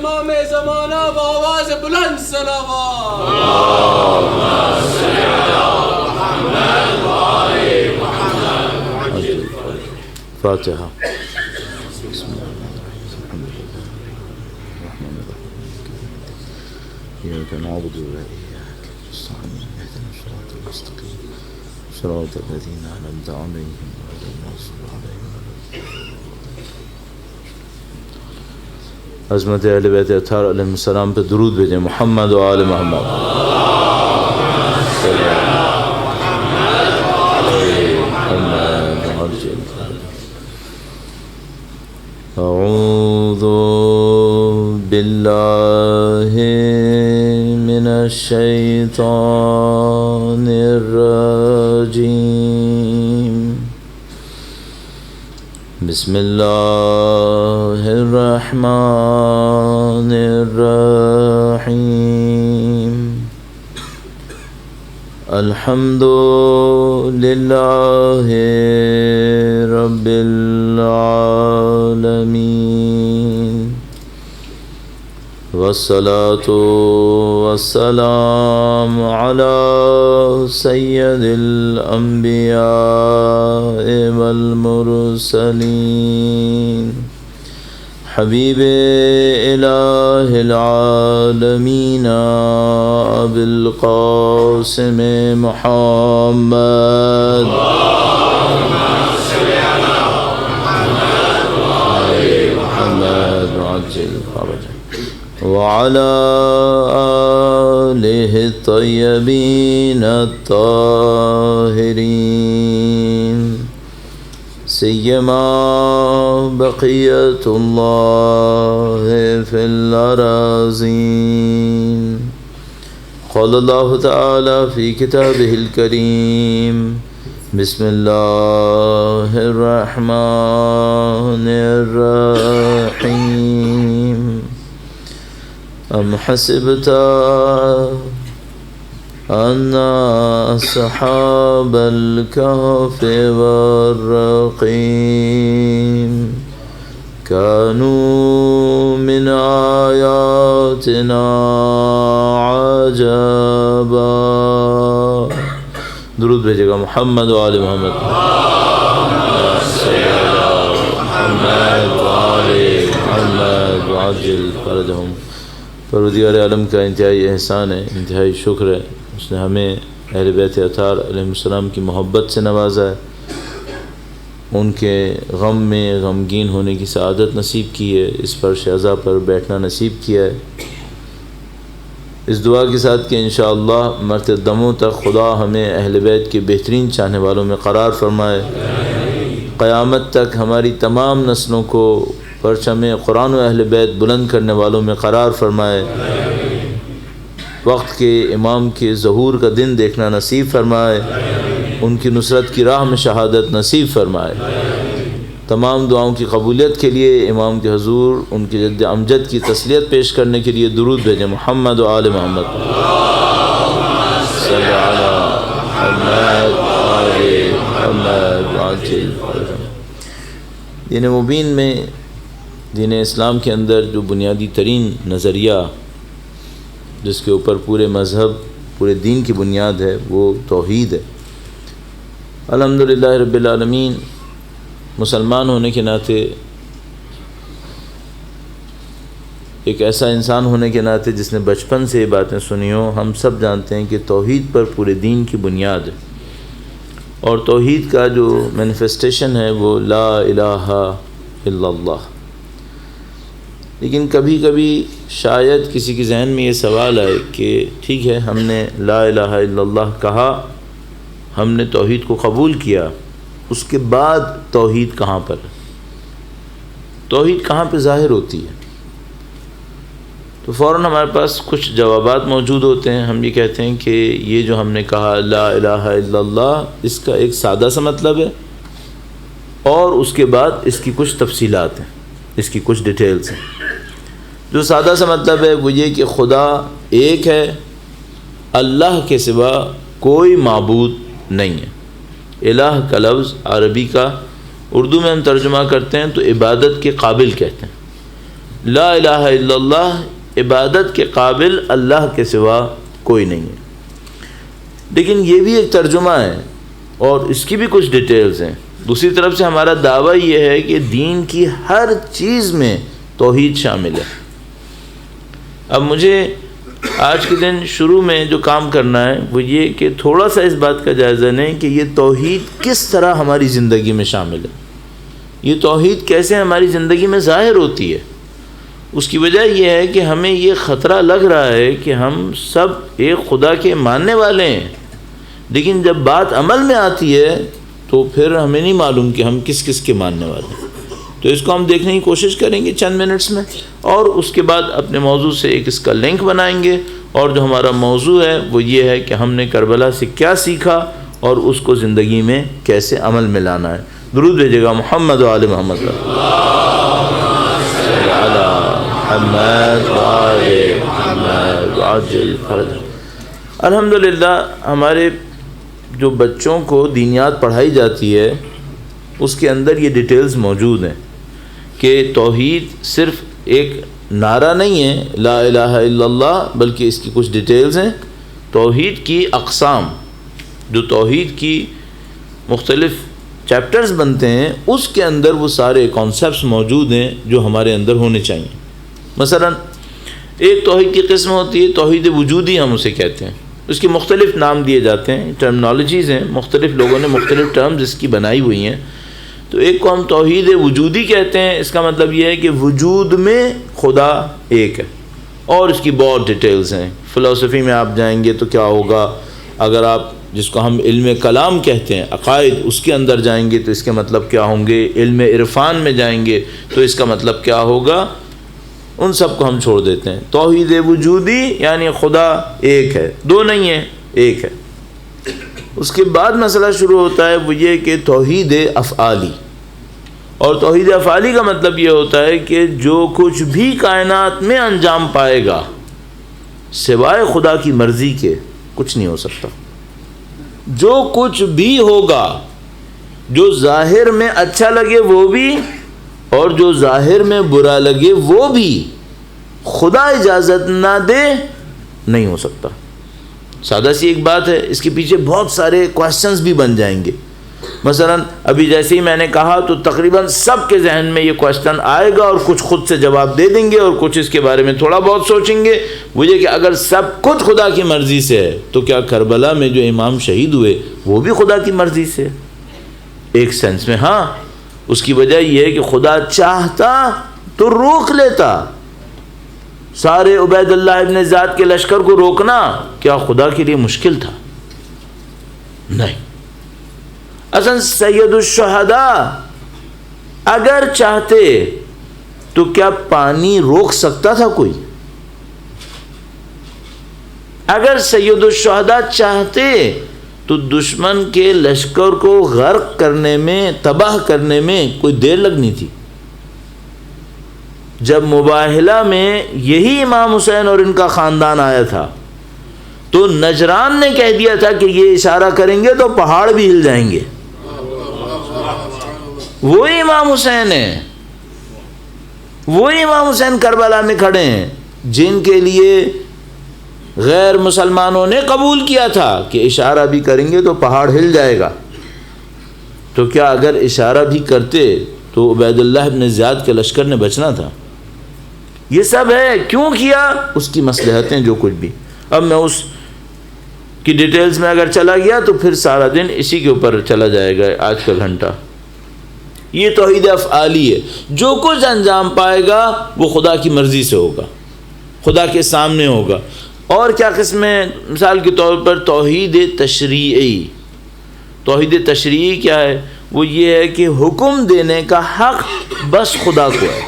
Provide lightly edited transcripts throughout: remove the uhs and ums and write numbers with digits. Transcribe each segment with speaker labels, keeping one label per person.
Speaker 1: امام زمانہ بآواز بلند صلوات
Speaker 2: فاتحہ. إياك نعبد وإياك نستعين اهدنا الصراط المستقيم صراط الذين أنعمت عليهم غير المغضوب عليهم ولا الضالين. عظمت اہل بیت اطہار علیہ السلام پہ درود بھیجیں. محمد و آل محمد. اعوذ باللہ من الشیطان الرجیم. بسم اللہ الرحمن الرحیم. الحمد للہ رب العالمین والصلاة والسلام على سید الانبیاء والمرسلین حبیب الہ العالمین ابی القاسم محمد وعلى آله الطيبين الطاهرين سيما بقية الله في الأراضين. قال الله تعالى في كتابه الكريم بسم الله الرحمن الرحيم. أم حسبت أن أصحاب الكهف والرقيم كانوا من آياتنا عجبا. درود بھیجے گا. محمد و آل محمد. محمد و آل محمد وعجل فرجهم. پروردگار عالم کا انتہائی احسان ہے، انتہائی شکر ہے، اس نے ہمیں اہل بیت اطہار علیہ السلام کی محبت سے نوازا ہے، ان کے غم میں غمگین ہونے کی سعادت نصیب کی ہے، اس پر شہزہ پر بیٹھنا نصیب کیا ہے. اس دعا کے ساتھ کہ انشاءاللہ مرتے دموں تک خدا ہمیں اہل بیت کے بہترین چاہنے والوں میں قرار فرمائے، قیامت تک ہماری تمام نسلوں کو پرچم قرآن و اہل بیت بلند کرنے والوں میں قرار فرمائے، وقت کے امام کے ظہور کا دن دیکھنا نصیب فرمائے، ان کی نصرت کی راہ میں شہادت نصیب فرمائے. تمام دعاؤں کی قبولیت کے لیے امام کے حضور ان کے جد امجد کی تسلیت پیش کرنے کے لیے درود بھیجیں. محمد و آل محمد. صلی علی محمد و آل محمد وعجل. دین مبین میں، دین اسلام کے اندر جو بنیادی ترین نظریہ جس کے اوپر پورے مذہب، پورے دین کی بنیاد ہے، وہ توحید ہے. الحمدللہ رب العالمین. مسلمان ہونے کے ناطے، ایک ایسا انسان ہونے کے ناطے جس نے بچپن سے یہ باتیں سنی ہوں، ہم سب جانتے ہیں کہ توحید پر پورے دین کی بنیاد ہے، اور توحید کا جو مینیفیسٹیشن ہے وہ لا الہ الا اللہ. لیکن کبھی کبھی شاید کسی کے ذہن میں یہ سوال آئے کہ ٹھیک ہے، ہم نے لا الہ الا اللہ کہا، ہم نے توحید کو قبول کیا، اس کے بعد توحید کہاں پر، توحید کہاں پہ ظاہر ہوتی ہے؟ تو فوراً ہمارے پاس کچھ جوابات موجود ہوتے ہیں. ہم یہ کہتے ہیں کہ یہ جو ہم نے کہا لا الہ الا اللہ، اس کا ایک سادہ سا مطلب ہے، اور اس کے بعد اس کی کچھ تفصیلات ہیں، اس کی کچھ ڈیٹیلز ہیں. جو سادہ سا مطلب ہے وہ یہ کہ خدا ایک ہے، اللہ کے سوا کوئی معبود نہیں ہے. الہ کا لفظ عربی کا اردو میں ہم ترجمہ کرتے ہیں تو عبادت کے قابل کہتے ہیں. لا الہ الا اللہ عبادت کے قابل اللہ کے سوا کوئی نہیں ہے۔ لیکن یہ بھی ایک ترجمہ ہے اور اس کی بھی کچھ ڈیٹیلز ہیں۔ دوسری طرف سے ہمارا دعویٰ یہ ہے کہ دین کی ہر چیز میں توحید شامل ہے۔ اب مجھے آج کے دن شروع میں جو کام کرنا ہے وہ یہ کہ تھوڑا سا اس بات کا جائزہ لیں کہ یہ توحید کس طرح ہماری زندگی میں شامل ہے، یہ توحید کیسے ہماری زندگی میں ظاہر ہوتی ہے۔ اس کی وجہ یہ ہے کہ ہمیں یہ خطرہ لگ رہا ہے کہ ہم سب ایک خدا کے ماننے والے ہیں، لیکن جب بات عمل میں آتی ہے تو پھر ہمیں نہیں معلوم کہ ہم کس کس کے ماننے والے ہیں۔ تو اس کو ہم دیکھنے کی کوشش کریں گے چند منٹس میں، اور اس کے بعد اپنے موضوع سے ایک اس کا لنک بنائیں گے، اور جو ہمارا موضوع ہے وہ یہ ہے کہ ہم نے کربلا سے کیا سیکھا اور اس کو زندگی میں کیسے عمل میں لانا ہے۔ درود بھیجے گا محمد و آل محمد، الحمدللہ ہمارے جو بچوں کو دینیات پڑھائی جاتی ہے اس کے اندر یہ ڈیٹیلز موجود ہیں کہ توحید صرف ایک نعرہ نہیں ہے لا الہ الا اللہ، بلکہ اس کی کچھ ڈیٹیلز ہیں۔ توحید کی اقسام، جو توحید کی مختلف چیپٹرز بنتے ہیں، اس کے اندر وہ سارے کانسیپٹس موجود ہیں جو ہمارے اندر ہونے چاہیے۔ مثلا ایک توحید کی قسم ہوتی ہے توحید وجودی، ہم اسے کہتے ہیں، اس کے مختلف نام دیے جاتے ہیں، ٹرمنالوجیز ہیں، مختلف لوگوں نے مختلف ٹرمز اس کی بنائی ہوئی ہیں۔ تو ایک کو ہم توحید وجودی کہتے ہیں، اس کا مطلب یہ ہے کہ وجود میں خدا ایک ہے، اور اس کی بہت ڈیٹیلز ہیں۔ فلسفی میں آپ جائیں گے تو کیا ہوگا، اگر آپ جس کو ہم علم کلام کہتے ہیں، عقائد، اس کے اندر جائیں گے تو اس کے مطلب کیا ہوں گے، علم عرفان میں جائیں گے تو اس کا مطلب کیا ہوگا، ان سب کو ہم چھوڑ دیتے ہیں۔ توحید وجودی یعنی خدا ایک ہے، دو نہیں ہے، ایک ہے۔ اس کے بعد مسئلہ شروع ہوتا ہے وہ یہ کہ توحید افعالی، اور توحید افعالی کا مطلب یہ ہوتا ہے کہ جو کچھ بھی کائنات میں انجام پائے گا سوائے خدا کی مرضی کے کچھ نہیں ہو سکتا۔ جو کچھ بھی ہوگا، جو ظاہر میں اچھا لگے وہ بھی، اور جو ظاہر میں برا لگے وہ بھی، خدا اجازت نہ دے نہیں ہو سکتا۔ سادہ سی ایک بات ہے، اس کے پیچھے بہت سارے کویسچنز بھی بن جائیں گے۔ مثلا ابھی جیسے ہی میں نے کہا تو تقریباً سب کے ذہن میں یہ کویسچن آئے گا، اور کچھ خود سے جواب دے دیں گے اور کچھ اس کے بارے میں تھوڑا بہت سوچیں گے۔ وہ یہ کہ اگر سب کچھ خدا کی مرضی سے ہے تو کیا کربلا میں جو امام شہید ہوئے وہ بھی خدا کی مرضی سے؟ ایک سینس میں ہاں۔ اس کی وجہ یہ ہے کہ خدا چاہتا تو روک لیتا۔ سارے عبید اللہ ابن زیاد کے لشکر کو روکنا کیا خدا کے لیے مشکل تھا؟ نہیں۔ اصلا سید الشہداء اگر چاہتے تو کیا پانی روک سکتا تھا کوئی؟ اگر سید الشہداء چاہتے تو دشمن کے لشکر کو غرق کرنے میں، تباہ کرنے میں کوئی دیر لگنی تھی۔ جب مباہلہ میں یہی امام حسین اور ان کا خاندان آیا تھا تو نجران نے کہہ دیا تھا کہ یہ اشارہ کریں گے تو پہاڑ بھی ہل جائیں گے۔ وہی امام حسین ہیں، وہی امام حسین کربلا میں کھڑے ہیں جن کے لیے غیر مسلمانوں نے قبول کیا تھا کہ اشارہ بھی کریں گے تو پہاڑ ہل جائے گا۔ تو کیا اگر اشارہ بھی کرتے تو عبید اللہ ابن زیاد کے لشکر نے بچنا تھا؟ یہ سب ہے کیوں کیا، اس کی مصلحتیں جو کچھ بھی۔ اب میں اس کی ڈیٹیلز میں اگر چلا گیا تو پھر سارا دن اسی کے اوپر چلا جائے گا، آج کا گھنٹہ۔ یہ توحید افعالی ہے، جو کچھ انجام پائے گا وہ خدا کی مرضی سے ہوگا، خدا کے سامنے ہوگا۔ اور کیا قسمیں، مثال کے طور پر توحید تشریعی۔ توحید تشریعی کیا ہے؟ وہ یہ ہے کہ حکم دینے کا حق بس خدا کو ہے،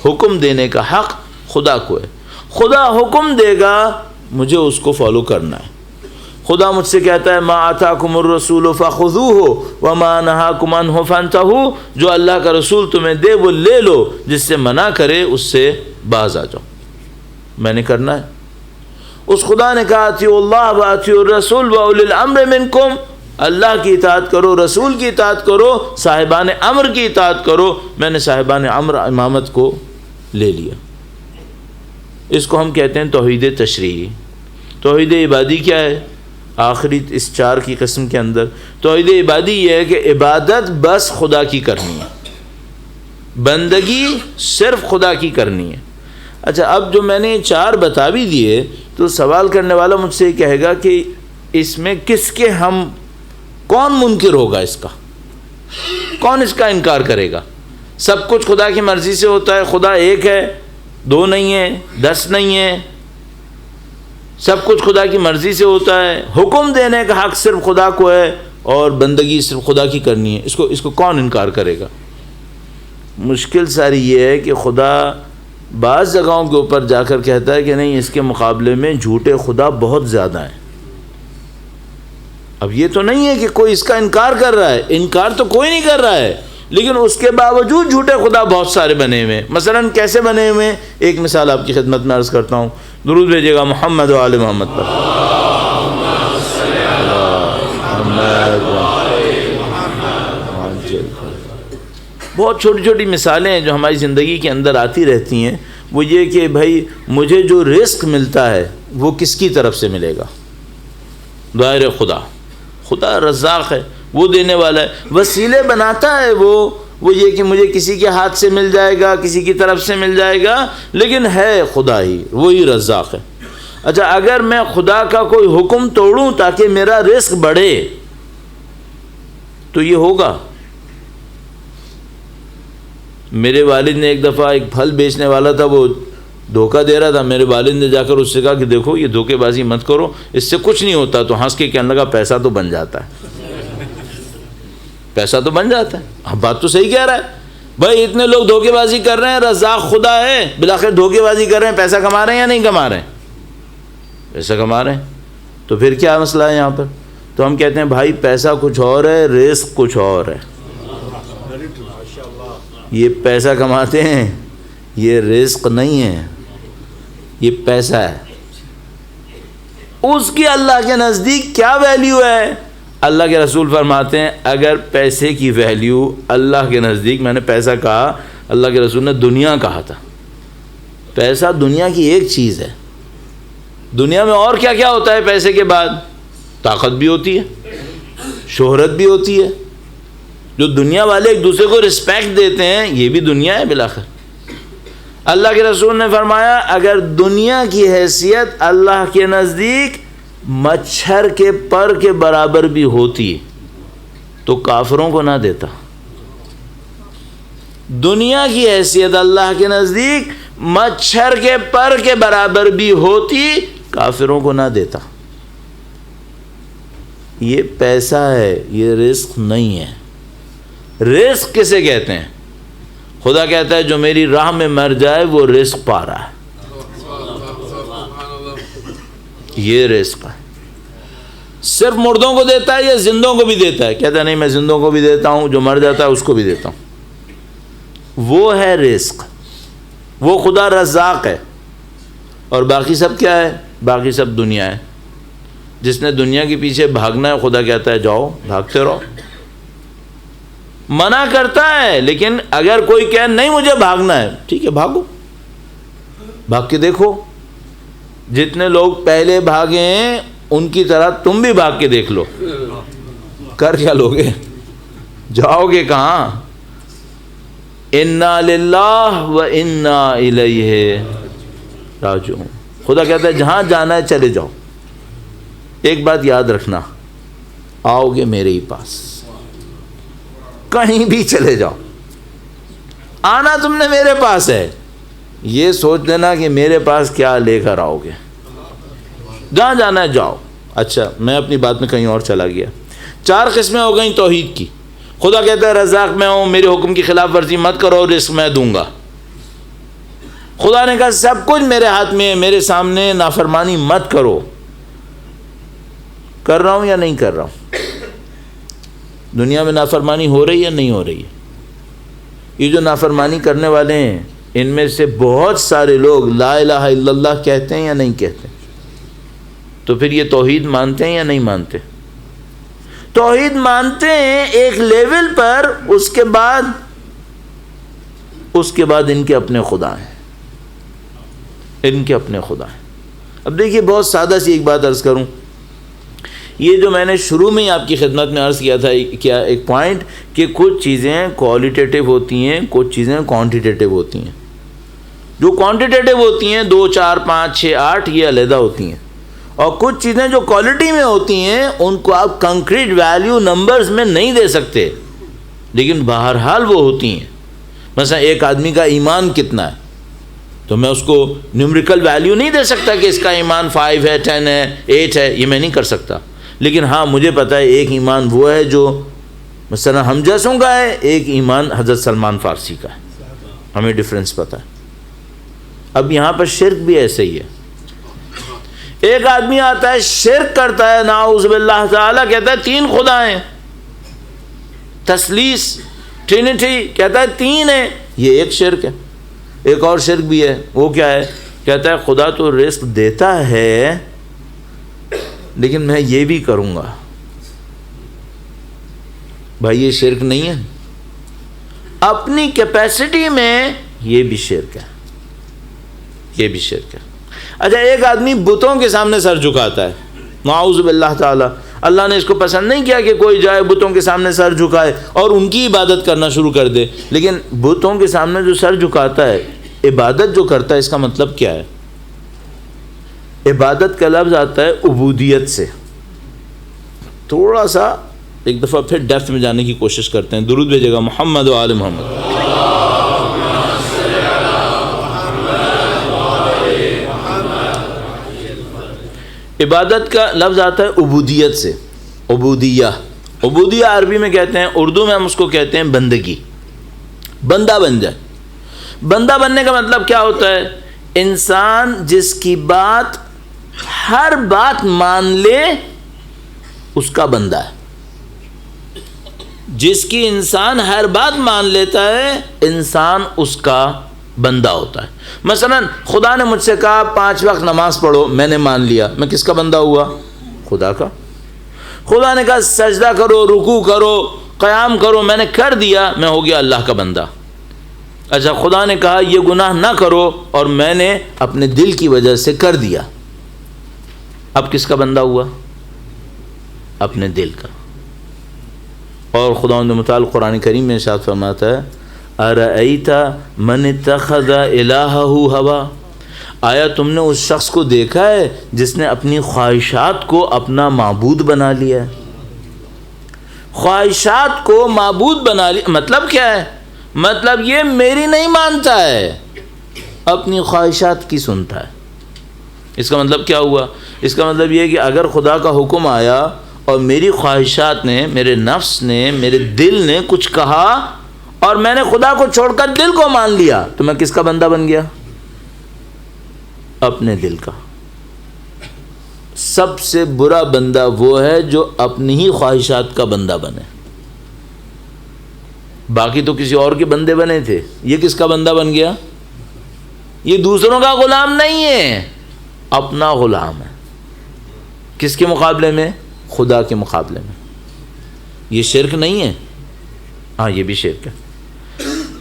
Speaker 2: حکم دینے کا حق خدا کو ہے۔ خدا حکم دے گا، مجھے اس کو فالو کرنا ہے۔ خدا مجھ سے کہتا ہے ما آتاکم الرسول فخذوہ وما نہاکم عنہ فانتہوا، جو اللہ کا رسول تمہیں دے وہ لے لو، جس سے منع کرے اس سے باز آ جاؤ۔ میں نے کرنا ہے۔ اس خدا نے کہا اطیعوا اللہ واطیعوا الرسول واولی الامر منکم، اللہ کی اطاعت کرو، رسول کی اطاعت کرو، صاحبان امر کی اطاعت کرو۔ میں نے صاحبان امر امامت کو لے لیا. اس کو ہم کہتے ہیں توحید تشریعی. توحید عبادی کیا ہے؟ آخری اس 4 کی قسم کے اندر توحید عبادی یہ ہے کہ عبادت بس خدا کی کرنی ہے، بندگی صرف خدا کی کرنی ہے. اچھا، اب جو میں نے 4 بتا بھی دیے تو سوال کرنے والا مجھ سے یہ کہے گا کہ اس میں کس کے ہم، کون منکر ہوگا اس کا، کون اس کا انکار کرے گا؟ سب کچھ خدا کی مرضی سے ہوتا ہے، خدا ایک ہے، 2 نہیں ہے، 10 نہیں ہے، سب کچھ خدا کی مرضی سے ہوتا ہے، حکم دینے کا حق صرف خدا کو ہے اور بندگی صرف خدا کی کرنی ہے. اس کو کون انکار کرے گا؟ مشکل ساری یہ ہے کہ خدا بعض جگہوں کے اوپر جا کر کہتا ہے کہ نہیں، اس کے مقابلے میں جھوٹے خدا بہت زیادہ ہیں. اب یہ تو نہیں ہے کہ کوئی اس کا انکار کر رہا ہے، انکار تو کوئی نہیں کر رہا ہے، لیکن اس کے باوجود جھوٹے خدا بہت سارے بنے ہوئے ہیں. مثلا کیسے بنے ہوئے ہیں؟ ایک مثال آپ کی خدمت میں عرض کرتا ہوں. درود بھیجیے گا محمد و آل محمد پر. بہت چھوٹی چھوٹی مثالیں ہیں جو ہماری زندگی کے اندر آتی رہتی ہیں. وہ یہ کہ بھائی مجھے جو رزق ملتا ہے وہ کس کی طرف سے ملے گا؟ ظاہر خدا رزاق ہے، وہ دینے والا ہے. وسیلے بناتا ہے وہ یہ کہ مجھے کسی کے ہاتھ سے مل جائے گا، کسی کی طرف سے مل جائے گا، لیکن ہے خدا ہی، وہی رزاق ہے. اچھا، اگر میں خدا کا کوئی حکم توڑوں تاکہ میرا رزق بڑھے تو یہ ہوگا؟ میرے والد نے ایک دفعہ، ایک پھل بیچنے والا تھا، وہ دھوکہ دے رہا تھا. میرے والد نے جا کر اس سے کہا کہ دیکھو یہ دھوکے بازی مت کرو، اس سے کچھ نہیں ہوتا. تو ہنس کے کہنے لگا پیسہ تو بن جاتا ہے، پیسہ تو بن جاتا ہے. اب بات تو صحیح کہہ رہا ہے بھائی، اتنے لوگ دھوکے بازی کر رہے ہیں، رزاق خدا ہے، بالآخر دھوکے بازی کر رہے ہیں، پیسہ کما رہے ہیں یا نہیں کما رہے ہیں؟ پیسہ کما رہے ہیں. تو پھر کیا مسئلہ ہے یہاں پر؟ تو ہم کہتے ہیں بھائی پیسہ کچھ اور ہے، رزق کچھ اور ہے. یہ پیسہ کماتے ہیں، یہ رزق نہیں ہے، یہ پیسہ ہے. اس کی اللہ کے نزدیک کیا ویلیو ہے؟ اللہ کے رسول فرماتے ہیں اگر پیسے کی ویلیو اللہ کے نزدیک، میں نے پیسہ کہا، اللہ کے رسول نے دنیا کہا تھا. پیسہ دنیا کی ایک چیز ہے. دنیا میں اور کیا کیا ہوتا ہے پیسے کے بعد؟ طاقت بھی ہوتی ہے، شہرت بھی ہوتی ہے. جو دنیا والے ایک دوسرے کو رسپیکٹ دیتے ہیں، یہ بھی دنیا ہے بالآخر. اللہ کے رسول نے فرمایا اگر دنیا کی حیثیت اللہ کے نزدیک مچھر کے پر کے برابر بھی ہوتی تو کافروں کو نہ دیتا. دنیا کی حیثیت اللہ کے نزدیک مچھر کے پر کے برابر بھی ہوتی، کافروں کو نہ دیتا. یہ پیسہ ہے، یہ رزق نہیں ہے. رزق کسے کہتے ہیں؟ خدا کہتا ہے جو میری راہ میں مر جائے وہ رزق پا رہا ہے، یہ رزق ہے. صرف مردوں کو دیتا ہے یا زندوں کو بھی دیتا ہے؟ کہتا ہے نہیں، میں زندوں کو بھی دیتا ہوں، جو مر جاتا ہے اس کو بھی دیتا ہوں. وہ ہے رزق، وہ خدا رزاق ہے. اور باقی سب کیا ہے؟ باقی سب دنیا ہے. جس نے دنیا کے پیچھے بھاگنا ہے، خدا کہتا ہے جاؤ بھاگتے رہو. منع کرتا ہے، لیکن اگر کوئی کہے نہیں مجھے بھاگنا ہے، ٹھیک ہے بھاگو، بھاگ کے دیکھو. جتنے لوگ پہلے بھاگے ہیں ان کی طرح تم بھی بھاگ کے دیکھ لو. کر کیا لوگے؟ جاؤ گے کہاں؟ انا للہ و انا الیہ راجعون. خدا کہتا ہے جہاں جانا ہے چلے جاؤ. ایک بات یاد رکھنا، آؤ گے میرے ہی پاس، کہیں بھی چلے جاؤ، آنا تم نے میرے پاس ہے. یہ سوچ لینا کہ میرے پاس کیا لے کر آؤ گے. جہاں جانا ہے جاؤ. اچھا، میں اپنی بات میں کہیں اور چلا گیا. 4 قسمیں ہو گئیں توحید کی. خدا کہتا ہے رزاق میں ہوں، میرے حکم کی خلاف ورزی مت کرو، رزق میں دوں گا. خدا نے کہا سب کچھ میرے ہاتھ میں ہے، میرے سامنے نافرمانی مت کرو. کر رہا ہوں یا نہیں کر رہا ہوں؟ دنیا میں نافرمانی ہو رہی ہے یا نہیں ہو رہی ہے؟ یہ جو نافرمانی کرنے والے ہیں ان میں سے بہت سارے لوگ لا الہ الا اللہ کہتے ہیں یا نہیں کہتے؟ تو پھر یہ توحید مانتے ہیں یا نہیں مانتے؟ توحید مانتے ہیں ایک لیول پر، اس کے بعد ان کے اپنے خدا ہیں. ان کے اپنے خدا ہیں. اب دیکھیے بہت سادہ سی ایک بات عرض کروں. یہ جو میں نے شروع میں ہی آپ کی خدمت میں عرض کیا تھا کیا ایک پوائنٹ کہ کچھ چیزیں کوالٹیٹیو ہوتی ہیں, کچھ چیزیں کوانٹیٹیو ہوتی ہیں. جو کوانٹیٹیو ہوتی ہیں 2 4 5 6 8 یہ علیحدہ ہوتی ہیں, اور کچھ چیزیں جو کوالٹی میں ہوتی ہیں ان کو آپ کنکریٹ ویلیو نمبرز میں نہیں دے سکتے, لیکن بہرحال وہ ہوتی ہیں. مثلا ایک آدمی کا ایمان کتنا ہے تو میں اس کو نیومریکل ویلیو نہیں دے سکتا کہ اس کا ایمان 5 ہے 10 ہے 8 ہے, یہ میں نہیں کر سکتا. لیکن ہاں مجھے پتہ ہے ایک ایمان وہ ہے جو مثلا ہم جیسوں کا ہے, ایک ایمان حضرت سلمان فارسی کا ہے, ہمیں ڈفرینس پتہ ہے. اب یہاں پر شرک بھی ایسے ہی ہے. ایک آدمی آتا ہے شرک کرتا ہے, نعوذ باللہ تعالیٰ, کہتا ہے 3 خدا ہیں, تثلیث ٹرینٹی کہتا ہے 3 ہیں, یہ ایک شرک ہے. ایک اور شرک بھی ہے, وہ کیا ہے, کہتا ہے خدا تو رزق دیتا ہے لیکن میں یہ بھی کروں گا. بھائی یہ شرک نہیں ہے, اپنی کیپیسٹی میں یہ بھی شرک ہے, یہ بھی شرک ہے. اچھا ایک آدمی بتوں کے سامنے سر جھکاتا ہے, نعوذ باللہ تعالی, اللہ نے اس کو پسند نہیں کیا کہ کوئی جائے بتوں کے سامنے سر جھکائے اور ان کی عبادت کرنا شروع کر دے. لیکن بتوں کے سامنے جو سر جھکاتا ہے, عبادت جو کرتا ہے, اس کا مطلب کیا ہے؟ عبادت کا لفظ آتا ہے عبودیت سے. تھوڑا سا ایک دفعہ پھر ڈیپتھ میں جانے کی کوشش کرتے ہیں. درود بھیجے گا محمد و آل محمد. عبادت کا لفظ آتا ہے عبودیت سے. عبودیہ, عبودیہ عربی میں کہتے ہیں, اردو میں ہم اس کو کہتے ہیں بندگی. بندہ بن جائے. بندہ بننے کا مطلب کیا ہوتا ہے؟ انسان جس کی بات ہر بات مان لے اس کا بندہ ہے. جس کی انسان ہر بات مان لیتا ہے انسان اس کا بندہ ہوتا ہے. مثلا خدا نے مجھ سے کہا 5 وقت نماز پڑھو, میں نے مان لیا, میں کس کا بندہ ہوا؟ خدا کا. خدا نے کہا سجدہ کرو, رکوع کرو, قیام کرو, میں نے کر دیا, میں ہو گیا اللہ کا بندہ. اچھا خدا نے کہا یہ گناہ نہ کرو اور میں نے اپنے دل کی وجہ سے کر دیا, اب کس کا بندہ ہوا؟ اپنے دل کا. اور خداوند متعال قرآن کریم میں ارشاد فرماتا ہے ارأیت من اتخذ الہہ ہوا, آیا تم نے اس شخص کو دیکھا ہے جس نے اپنی خواہشات کو اپنا معبود بنا لیا ہے؟ خواہشات کو معبود بنا لیا مطلب کیا ہے؟ مطلب یہ میری نہیں مانتا ہے, اپنی خواہشات کی سنتا ہے. اس کا مطلب کیا ہوا؟ اس کا مطلب یہ ہے کہ اگر خدا کا حکم آیا اور میری خواہشات نے, میرے نفس نے, میرے دل نے کچھ کہا اور میں نے خدا کو چھوڑ کر دل کو مان لیا, تو میں کس کا بندہ بن گیا؟ اپنے دل کا. سب سے برا بندہ وہ ہے جو اپنی ہی خواہشات کا بندہ بنے. باقی تو کسی اور کے بندے بنے تھے, یہ کس کا بندہ بن گیا؟ یہ دوسروں کا غلام نہیں ہے, اپنا غلام ہے. کس کے مقابلے میں؟ خدا کے مقابلے میں. یہ شرک نہیں ہے؟ ہاں یہ بھی شرک ہے.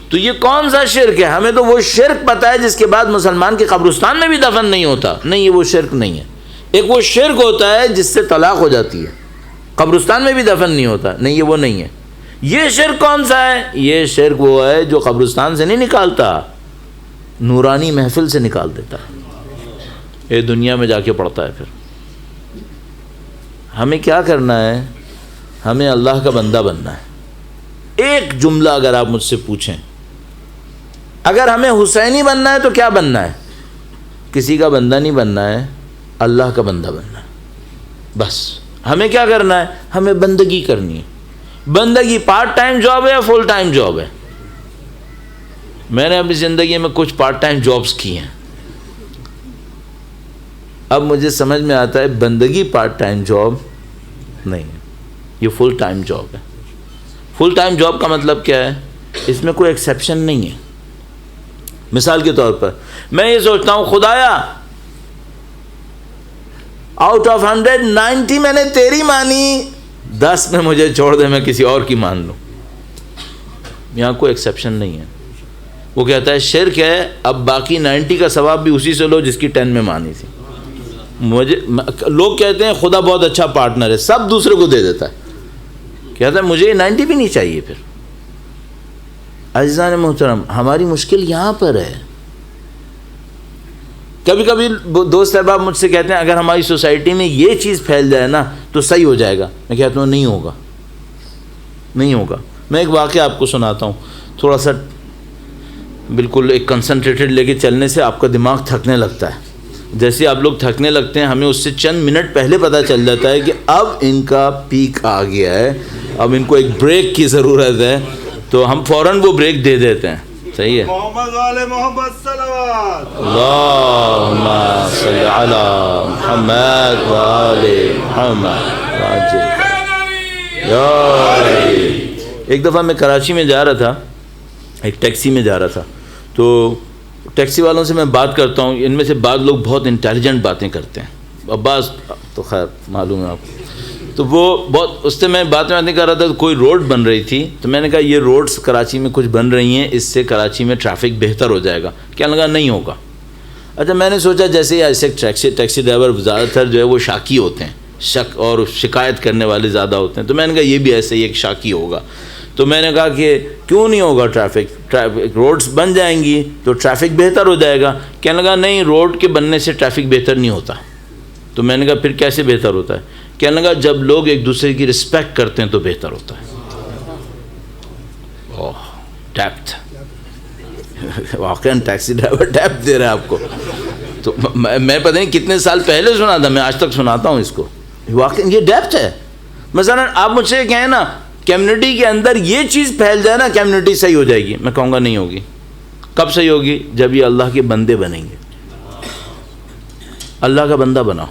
Speaker 2: تو یہ کون سا شرک ہے؟ ہمیں تو وہ شرک پتہ ہے جس کے بعد مسلمان کے قبرستان میں بھی دفن نہیں ہوتا. نہیں, یہ وہ شرک نہیں ہے. ایک وہ شرک ہوتا ہے جس سے طلاق ہو جاتی ہے, قبرستان میں بھی دفن نہیں ہوتا. نہیں, یہ وہ نہیں ہے. یہ شرک کون سا ہے؟ یہ شرک وہ ہے جو قبرستان سے نہیں نکالتا, نورانی محفل سے نکال دیتا ہے, یہ دنیا میں جا کے پڑتا ہے. پھر ہمیں کیا کرنا ہے؟ ہمیں اللہ کا بندہ بننا ہے. ایک جملہ اگر آپ مجھ سے پوچھیں, اگر ہمیں حسینی بننا ہے تو کیا بننا ہے؟ کسی کا بندہ نہیں بننا ہے, اللہ کا بندہ بننا ہے. بس ہمیں کیا کرنا ہے؟ ہمیں بندگی کرنی ہے. بندگی پارٹ ٹائم جاب ہے یا فل ٹائم جاب ہے؟ میں نے اپنی زندگی میں کچھ پارٹ ٹائم جابز کی ہیں. اب مجھے سمجھ میں آتا ہے بندگی پارٹ ٹائم جاب نہیں ہے, یہ فل ٹائم جاب ہے. فل ٹائم جاب کا مطلب کیا ہے؟ اس میں کوئی ایکسیپشن نہیں ہے. مثال کے طور پر میں یہ سوچتا ہوں خدایا آؤٹ آف 100 90 میں نے تیری مانی, 10 میں مجھے چھوڑ دے, میں کسی اور کی مان لوں. یہاں کوئی ایکسیپشن نہیں ہے. وہ کہتا ہے شرک ہے، اب باقی 90 کا ثواب بھی اسی سے لو جس کی 10 میں مانی تھی. مجھے لوگ کہتے ہیں خدا بہت اچھا پارٹنر ہے، سب دوسرے کو دے دیتا ہے، کہتا ہے مجھے 90 بھی نہیں چاہیے. پھر عزیزان محترم، ہماری مشکل یہاں پر ہے. کبھی کبھی دوست احباب مجھ سے کہتے ہیں اگر ہماری سوسائٹی میں یہ چیز پھیل جائے نا تو صحیح ہو جائے گا. میں کہتا ہوں نہیں ہوگا، نہیں ہوگا. میں ایک واقعہ آپ کو سناتا ہوں، تھوڑا سا بالکل ایک کنسنٹریٹڈ لے کے چلنے سے آپ کا دماغ تھکنے لگتا ہے. جیسے آپ لوگ تھکنے لگتے ہیں، ہمیں اس سے چند منٹ پہلے پتہ چل جاتا ہے کہ اب ان کا پیک آ گیا ہے، اب ان کو ایک بریک کی ضرورت ہے، تو ہم فوراً وہ بریک دے دیتے ہیں. صحیح ہے.
Speaker 3: محمد والے محمد صلوات.
Speaker 2: اللہم صلی علی محمد وآل محمد. ایک دفعہ میں کراچی میں جا رہا تھا، ایک ٹیکسی میں جا رہا تھا، تو ٹیکسی والوں سے میں بات کرتا ہوں. ان میں سے بعض لوگ بہت انٹیلیجنٹ باتیں کرتے ہیں، اور بعض تو خیر معلوم ہے آپ کو. تو وہ بہت اس سے میں بات نہیں کر رہا تھا. کوئی روڈ بن رہی تھی، تو میں نے کہا یہ روڈز کراچی میں کچھ بن رہی ہیں، اس سے کراچی میں ٹریفک بہتر ہو جائے گا. کہنے لگا نہیں ہوگا. اچھا میں نے سوچا جیسے ایسے ٹیکسی ڈرائیور زیادہ تر جو ہے وہ شاکی ہوتے ہیں، شک اور شکایت کرنے والے زیادہ ہوتے ہیں، تو میں نے کہا یہ بھی ایسے ہی ایک شاکی ہوگا. تو میں نے کہا کہ کیوں نہیں ہوگا، ٹریفک روڈز بن جائیں گی تو ٹریفک بہتر ہو جائے گا. کہنے لگا نہیں، روڈ کے بننے سے ٹریفک بہتر نہیں ہوتا. تو میں نے کہا پھر کیسے بہتر ہوتا ہے؟ کہنے لگا جب لوگ ایک دوسرے کی رسپیکٹ کرتے ہیں تو بہتر ہوتا ہے. اوہ ڈیپتھ، واقعاً ٹیکسی ڈرائیور ڈیپتھ دے رہا ہے آپ کو. تو میں پتہ نہیں کتنے سال پہلے سنا تھا، میں آج تک سناتا ہوں اس کو. واقعاً یہ ڈیپتھ ہے. مثلا آپ مجھ سے کہیں نا کمیونٹی کے اندر یہ چیز پھیل جائے نا کمیونٹی صحیح ہو جائے گی، میں کہوں گا نہیں ہوگی. کب صحیح ہوگی؟ جب یہ اللہ کے بندے بنیں گے. اللہ کا بندہ بناؤ،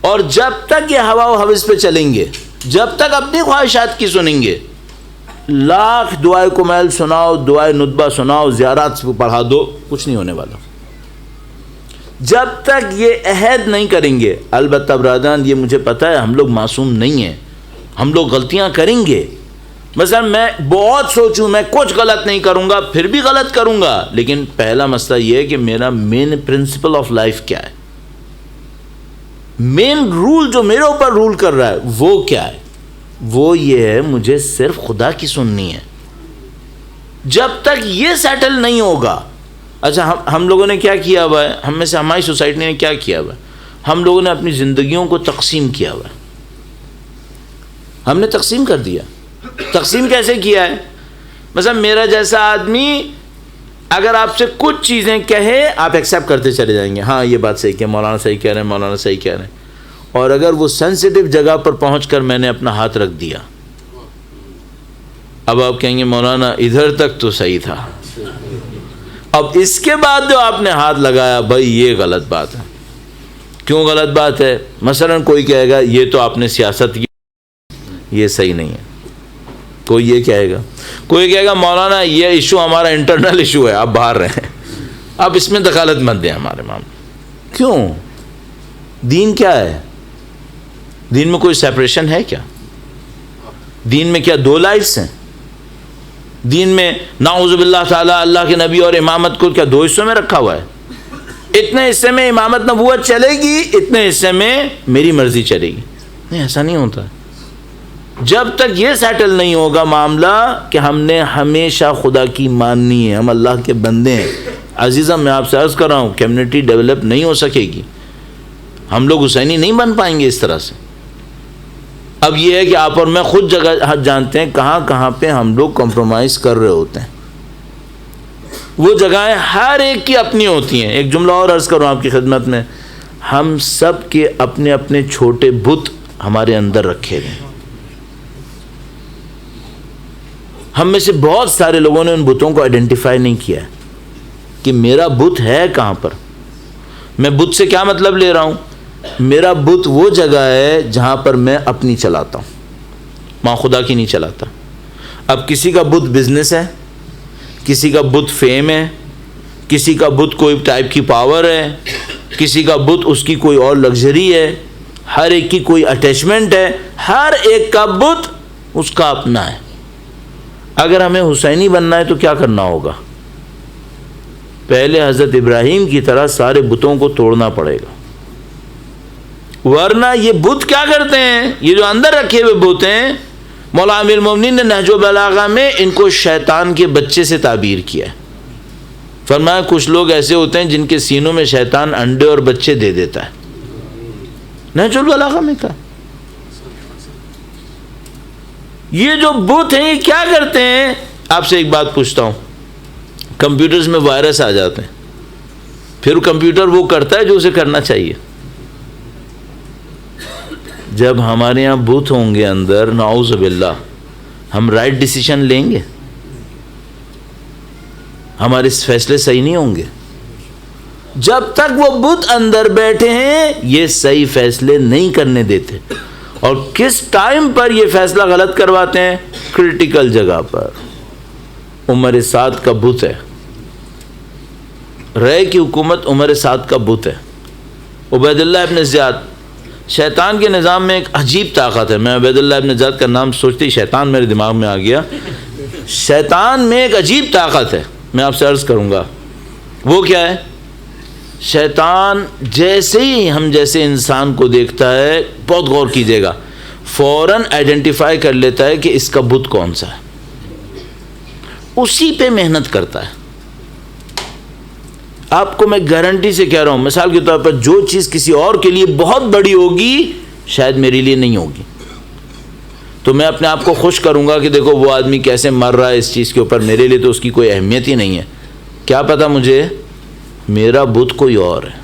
Speaker 2: اور جب تک یہ ہوا و ہوس پہ چلیں گے، جب تک اپنی خواہشات کی سنیں گے، لاکھ دعائے کمیل سناؤ، دعائے ندبہ سناؤ، زیارات پڑھا دو، کچھ نہیں ہونے والا. جب تک یہ عہد نہیں کریں گے. البتہ برادران یہ مجھے پتہ ہے ہم لوگ معصوم نہیں ہیں، ہم لوگ غلطیاں کریں گے. مثلا میں بہت سوچوں میں کچھ غلط نہیں کروں گا، پھر بھی غلط کروں گا. لیکن پہلا مسئلہ یہ ہے کہ میرا مین پرنسپل آف لائف کیا ہے، مین رول جو میرے اوپر رول کر رہا ہے وہ کیا ہے؟ وہ یہ ہے مجھے صرف خدا کی سننی ہے. جب تک یہ سیٹل نہیں ہوگا. اچھا ہم لوگوں نے کیا کیا ہوا ہے، ہم میں سے ہماری سوسائٹی نے کیا کیا ہوا ہے؟ ہم لوگوں نے اپنی زندگیوں کو تقسیم کیا ہوا ہے. ہم نے تقسیم کر دیا. تقسیم کیسے کیا ہے؟ مثلا میرا جیسا آدمی اگر آپ سے کچھ چیزیں کہے آپ ایکسیپٹ کرتے چلے جائیں گے، ہاں یہ بات صحیح کہ مولانا صحیح کہہ رہے ہیں، مولانا صحیح کہہ رہے ہیں. اور اگر وہ سینسیٹیو جگہ پر پہنچ کر میں نے اپنا ہاتھ رکھ دیا، اب آپ کہیں گے مولانا ادھر تک تو صحیح تھا، اب اس کے بعد جو آپ نے ہاتھ لگایا بھائی یہ غلط بات ہے. کیوں غلط بات ہے؟ مثلا کوئی کہے گا یہ تو آپ نے سیاست کی، یہ صحیح نہیں ہے. کوئی یہ کہے گا، کوئی کہے گا مولانا یہ ایشو ہمارا انٹرنل ایشو ہے، آپ باہر رہیں، آپ اس میں دخالت مت دیں ہمارے معاملے. کیوں؟ دین کیا ہے؟ دین میں کوئی سیپریشن ہے کیا؟ دین میں کیا دو لائفز ہیں؟ دین میں نعوذ باللہ تعالی اللہ کے نبی اور امامت کو کیا دو حصوں میں رکھا ہوا ہے؟ اتنے حصے میں امامت نبوت چلے گی، اتنے حصے میں میری مرضی چلے گی. نہیں، ایسا نہیں ہوتا. جب تک یہ سیٹل نہیں ہوگا معاملہ کہ ہم نے ہمیشہ خدا کی ماننی ہے، ہم اللہ کے بندے ہیں. عزیزہ میں آپ سے عرض کر رہا ہوں کمیونٹی ڈیولپ نہیں ہو سکے گی، ہم لوگ حسینی نہیں بن پائیں گے اس طرح سے. اب یہ ہے کہ آپ اور میں خود جگہ جانتے ہیں کہاں کہاں پہ ہم لوگ کمپرومائز کر رہے ہوتے ہیں. وہ جگہیں ہر ایک کی اپنی ہوتی ہیں. ایک جملہ اور عرض کروں آپ کی خدمت میں، ہم سب کے اپنے اپنے چھوٹے بت ہمارے اندر رکھے ہیں. ہم میں سے بہت سارے لوگوں نے ان بتوں کو آئیڈینٹیفائی نہیں کیا ہے کہ میرا بت ہے کہاں پر. میں بت سے کیا مطلب لے رہا ہوں؟ میرا بت وہ جگہ ہے جہاں پر میں اپنی چلاتا ہوں، ماں خدا کی نہیں چلاتا. اب کسی کا بت بزنس ہے، کسی کا بت فیم ہے، کسی کا بت کوئی ٹائپ کی پاور ہے، کسی کا بت اس کی کوئی اور لگژری ہے، ہر ایک کی کوئی اٹیچمنٹ ہے، ہر ایک کا بت اس کا اپنا ہے. اگر ہمیں حسینی بننا ہے تو کیا کرنا ہوگا؟ پہلے حضرت ابراہیم کی طرح سارے بتوں کو توڑنا پڑے گا، ورنہ یہ بت کیا کرتے ہیں، یہ جو اندر رکھے ہوئے بت ہیں، مولانا امیر المومنین نے نہج البلاغہ میں ان کو شیطان کے بچے سے تعبیر کیا ہے۔ فرمایا کچھ لوگ ایسے ہوتے ہیں جن کے سینوں میں شیطان انڈے اور بچے دے دیتا ہے، نہج البلاغہ میں کہا۔ یہ جو بت ہیں یہ کیا کرتے ہیں؟ آپ سے ایک بات پوچھتا ہوں، کمپیوٹرز میں وائرس آ جاتے ہیں، پھر کمپیوٹر وہ کرتا ہے جو اسے کرنا چاہیے۔ جب ہمارے یہاں بت ہوں گے اندر، نعوذ باللہ، ہم رائٹ ڈیسیشن لیں گے؟ ہمارے فیصلے صحیح نہیں ہوں گے۔ جب تک وہ بت اندر بیٹھے ہیں یہ صحیح فیصلے نہیں کرنے دیتے، اور کس ٹائم پر یہ فیصلہ غلط کرواتے ہیں؟ کرٹیکل جگہ پر۔ عمر سعد کا بت ہے، رے کی حکومت عمر سعد کا بت ہے۔ عبید اللہ ابن زیاد، شیطان کے نظام میں ایک عجیب طاقت ہے، میں عبید اللہ ابن زیاد کا نام سوچتے ہی شیطان میرے دماغ میں آ گیا۔ شیطان میں ایک عجیب طاقت ہے، میں آپ سے عرض کروں گا وہ کیا ہے۔ شیطان جیسے ہی ہم جیسے انسان کو دیکھتا ہے، بہت غور کیجیے گا، فوراً آئیڈینٹیفائی کر لیتا ہے کہ اس کا بت کون سا ہے، اسی پہ محنت کرتا ہے۔ آپ کو میں گارنٹی سے کہہ رہا ہوں، مثال کے طور پر جو چیز کسی اور کے لیے بہت بڑی ہوگی شاید میرے لیے نہیں ہوگی، تو میں اپنے آپ کو خوش کروں گا کہ دیکھو وہ آدمی کیسے مر رہا ہے اس چیز کے اوپر، میرے لیے تو اس کی کوئی اہمیت ہی نہیں ہے۔ کیا پتا مجھے میرا بت کوئی اور ہے۔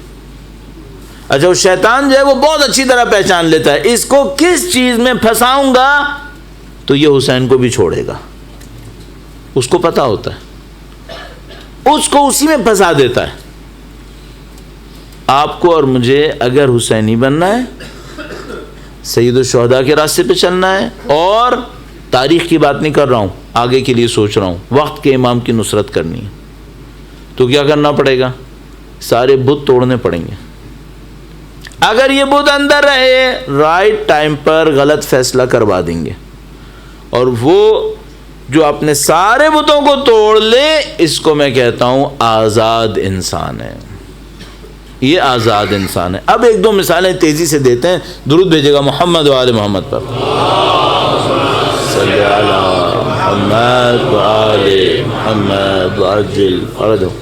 Speaker 2: اچھا، وہ شیطان جو ہے وہ بہت اچھی طرح پہچان لیتا ہے اس کو کس چیز میں پھنساؤں گا تو یہ حسین کو بھی چھوڑے گا، اس کو پتا ہوتا ہے، اس کو اسی میں پھنسا دیتا ہے۔ آپ کو اور مجھے اگر حسینی بننا ہے، سید الشہداء کے راستے پہ چلنا ہے، اور تاریخ کی بات نہیں کر رہا ہوں، آگے کے لیے سوچ رہا ہوں، وقت کے امام کی نصرت کرنی ہے، تو کیا کرنا پڑے گا؟ سارے بت توڑنے پڑیں گے۔ اگر یہ بت اندر رہے، رائٹ ٹائم پر غلط فیصلہ کروا دیں گے، اور وہ جو اپنے سارے بتوں کو توڑ لے، اس کو میں کہتا ہوں آزاد انسان ہے، یہ آزاد انسان ہے۔ اب ایک دو مثالیں تیزی سے دیتے ہیں، درود بھیجے گا محمد و آل محمد پر، صلی علی محمد و آل محمد وعجل فرجہ۔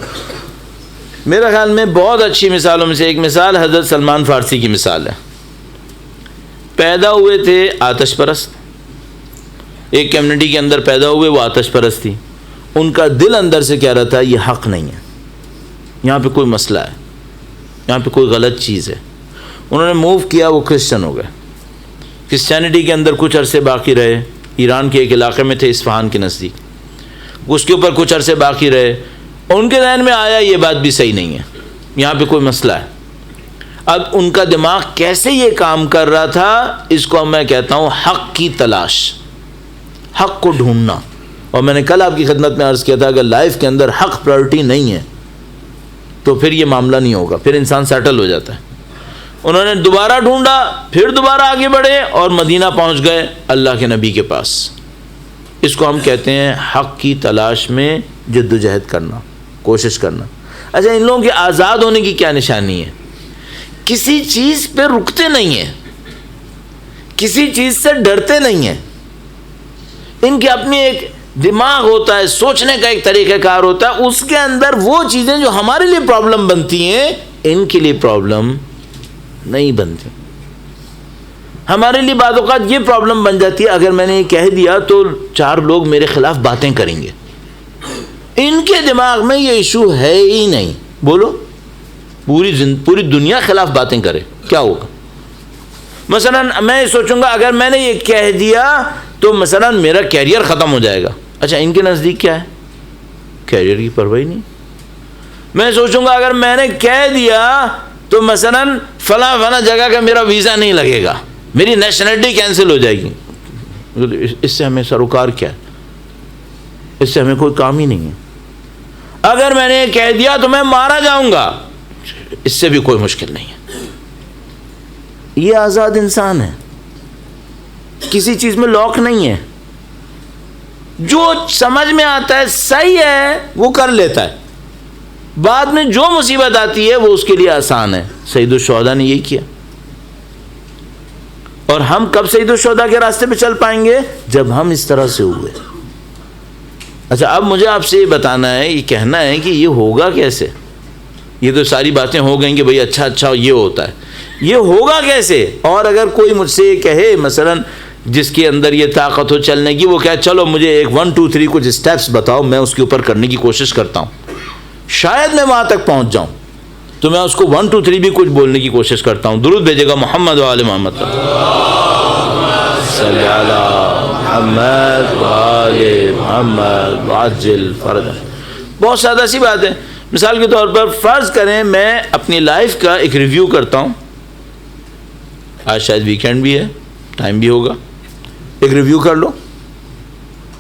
Speaker 2: میرے خیال میں بہت اچھی مثالوں میں سے ایک مثال حضرت سلمان فارسی کی مثال ہے۔ پیدا ہوئے تھے آتش پرست، ایک کمیونٹی کے اندر پیدا ہوئے، وہ آتش پرست تھی، ان کا دل اندر سے کہہ رہا تھا یہ حق نہیں ہے، یہاں پہ کوئی مسئلہ ہے، یہاں پہ کوئی غلط چیز ہے۔ انہوں نے موو کیا، وہ کرسچن ہو گئے، کرسچینٹی کے اندر کچھ عرصے باقی رہے، ایران کے ایک علاقے میں تھے اصفہان کے نزدیک، اس کے اوپر کچھ عرصے باقی رہے، ان کے ذہن میں آیا یہ بات بھی صحیح نہیں ہے، یہاں پہ کوئی مسئلہ ہے۔ اب ان کا دماغ کیسے یہ کام کر رہا تھا، اس کو میں کہتا ہوں حق کی تلاش، حق کو ڈھونڈنا۔ اور میں نے کل آپ کی خدمت میں عرض کیا تھا اگر لائف کے اندر حق پرائرٹی نہیں ہے تو پھر یہ معاملہ نہیں ہوگا، پھر انسان سیٹل ہو جاتا ہے۔ انہوں نے دوبارہ ڈھونڈا، پھر دوبارہ آگے بڑھے اور مدینہ پہنچ گئے اللہ کے نبی کے پاس۔ اس کو ہم کہتے ہیں حق کی تلاش میں جدوجہد کرنا، کوشش کرنا۔ اچھا، ان لوگوں کے آزاد ہونے کی کیا نشانی ہے؟ کسی چیز پہ رکتے نہیں ہیں، کسی چیز سے ڈرتے نہیں ہیں، ان کی اپنی ایک دماغ ہوتا ہے، سوچنے کا ایک طریقہ کار ہوتا ہے، اس کے اندر وہ چیزیں جو ہمارے لیے پرابلم بنتی ہیں ان کے لیے پرابلم نہیں بنتی۔ ہمارے لیے بعض اوقات یہ پرابلم بن جاتی ہے، اگر میں نے یہ کہہ دیا تو 4 لوگ میرے خلاف باتیں کریں گے، ان کے دماغ میں یہ ایشو ہے ہی نہیں۔ بولو پوری دنیا خلاف باتیں کرے کیا ہوگا؟ مثلا میں سوچوں گا اگر میں نے یہ کہہ دیا تو مثلا میرا کیریئر ختم ہو جائے گا۔ اچھا، ان کے نزدیک کیا ہے؟ کیریئر کی پرواہ نہیں۔ میں سوچوں گا اگر میں نے کہہ دیا تو مثلا فلاں جگہ کا میرا ویزا نہیں لگے گا، میری نیشنلٹی کینسل ہو جائے گی، اس سے ہمیں سروکار کیا ہے؟ اس سے ہمیں کوئی کام ہی نہیں ہے۔ اگر میں نے کہہ دیا تو میں مارا جاؤں گا، اس سے بھی کوئی مشکل نہیں ہے۔ یہ آزاد انسان ہے، کسی چیز میں لاک نہیں ہے، جو سمجھ میں آتا ہے صحیح ہے وہ کر لیتا ہے۔ بعد میں جو مصیبت آتی ہے وہ اس کے لیے آسان ہے. سید الشہداء نے یہی کیا. اور ہم کب سید الشہداء کے راستے پہ چل پائیں گے؟ جب ہم اس طرح سے ہوئے. اچھا اب مجھے آپ سے یہ بتانا ہے, یہ کہنا ہے کہ یہ ہوگا کیسے؟ یہ تو ساری باتیں ہو گئیں کہ بھئی اچھا یہ ہوتا ہے, یہ ہوگا کیسے؟ اور اگر کوئی مجھ سے یہ کہے مثلا جس کے اندر یہ طاقت ہو چلنے کی, وہ کہے چلو مجھے ایک 1 2 3 کچھ اسٹیپس بتاؤ, میں اس کے اوپر کرنے کی کوشش کرتا ہوں, شاید میں وہاں تک پہنچ جاؤں, تو میں اس کو 1 2 3 بھی کچھ بولنے کی کوشش کرتا ہوں. درود بھیجے گا محمد و آل محمد صلی علی محمد و آل محمد وعجل فرجہ. بہت سادہ سی بات ہے. مثال کے طور پر فرض کریں میں اپنی لائف کا ایک ریویو کرتا ہوں, آج شاید ویکینڈ بھی ہے, ٹائم بھی ہوگا, ایک ریویو کر لو,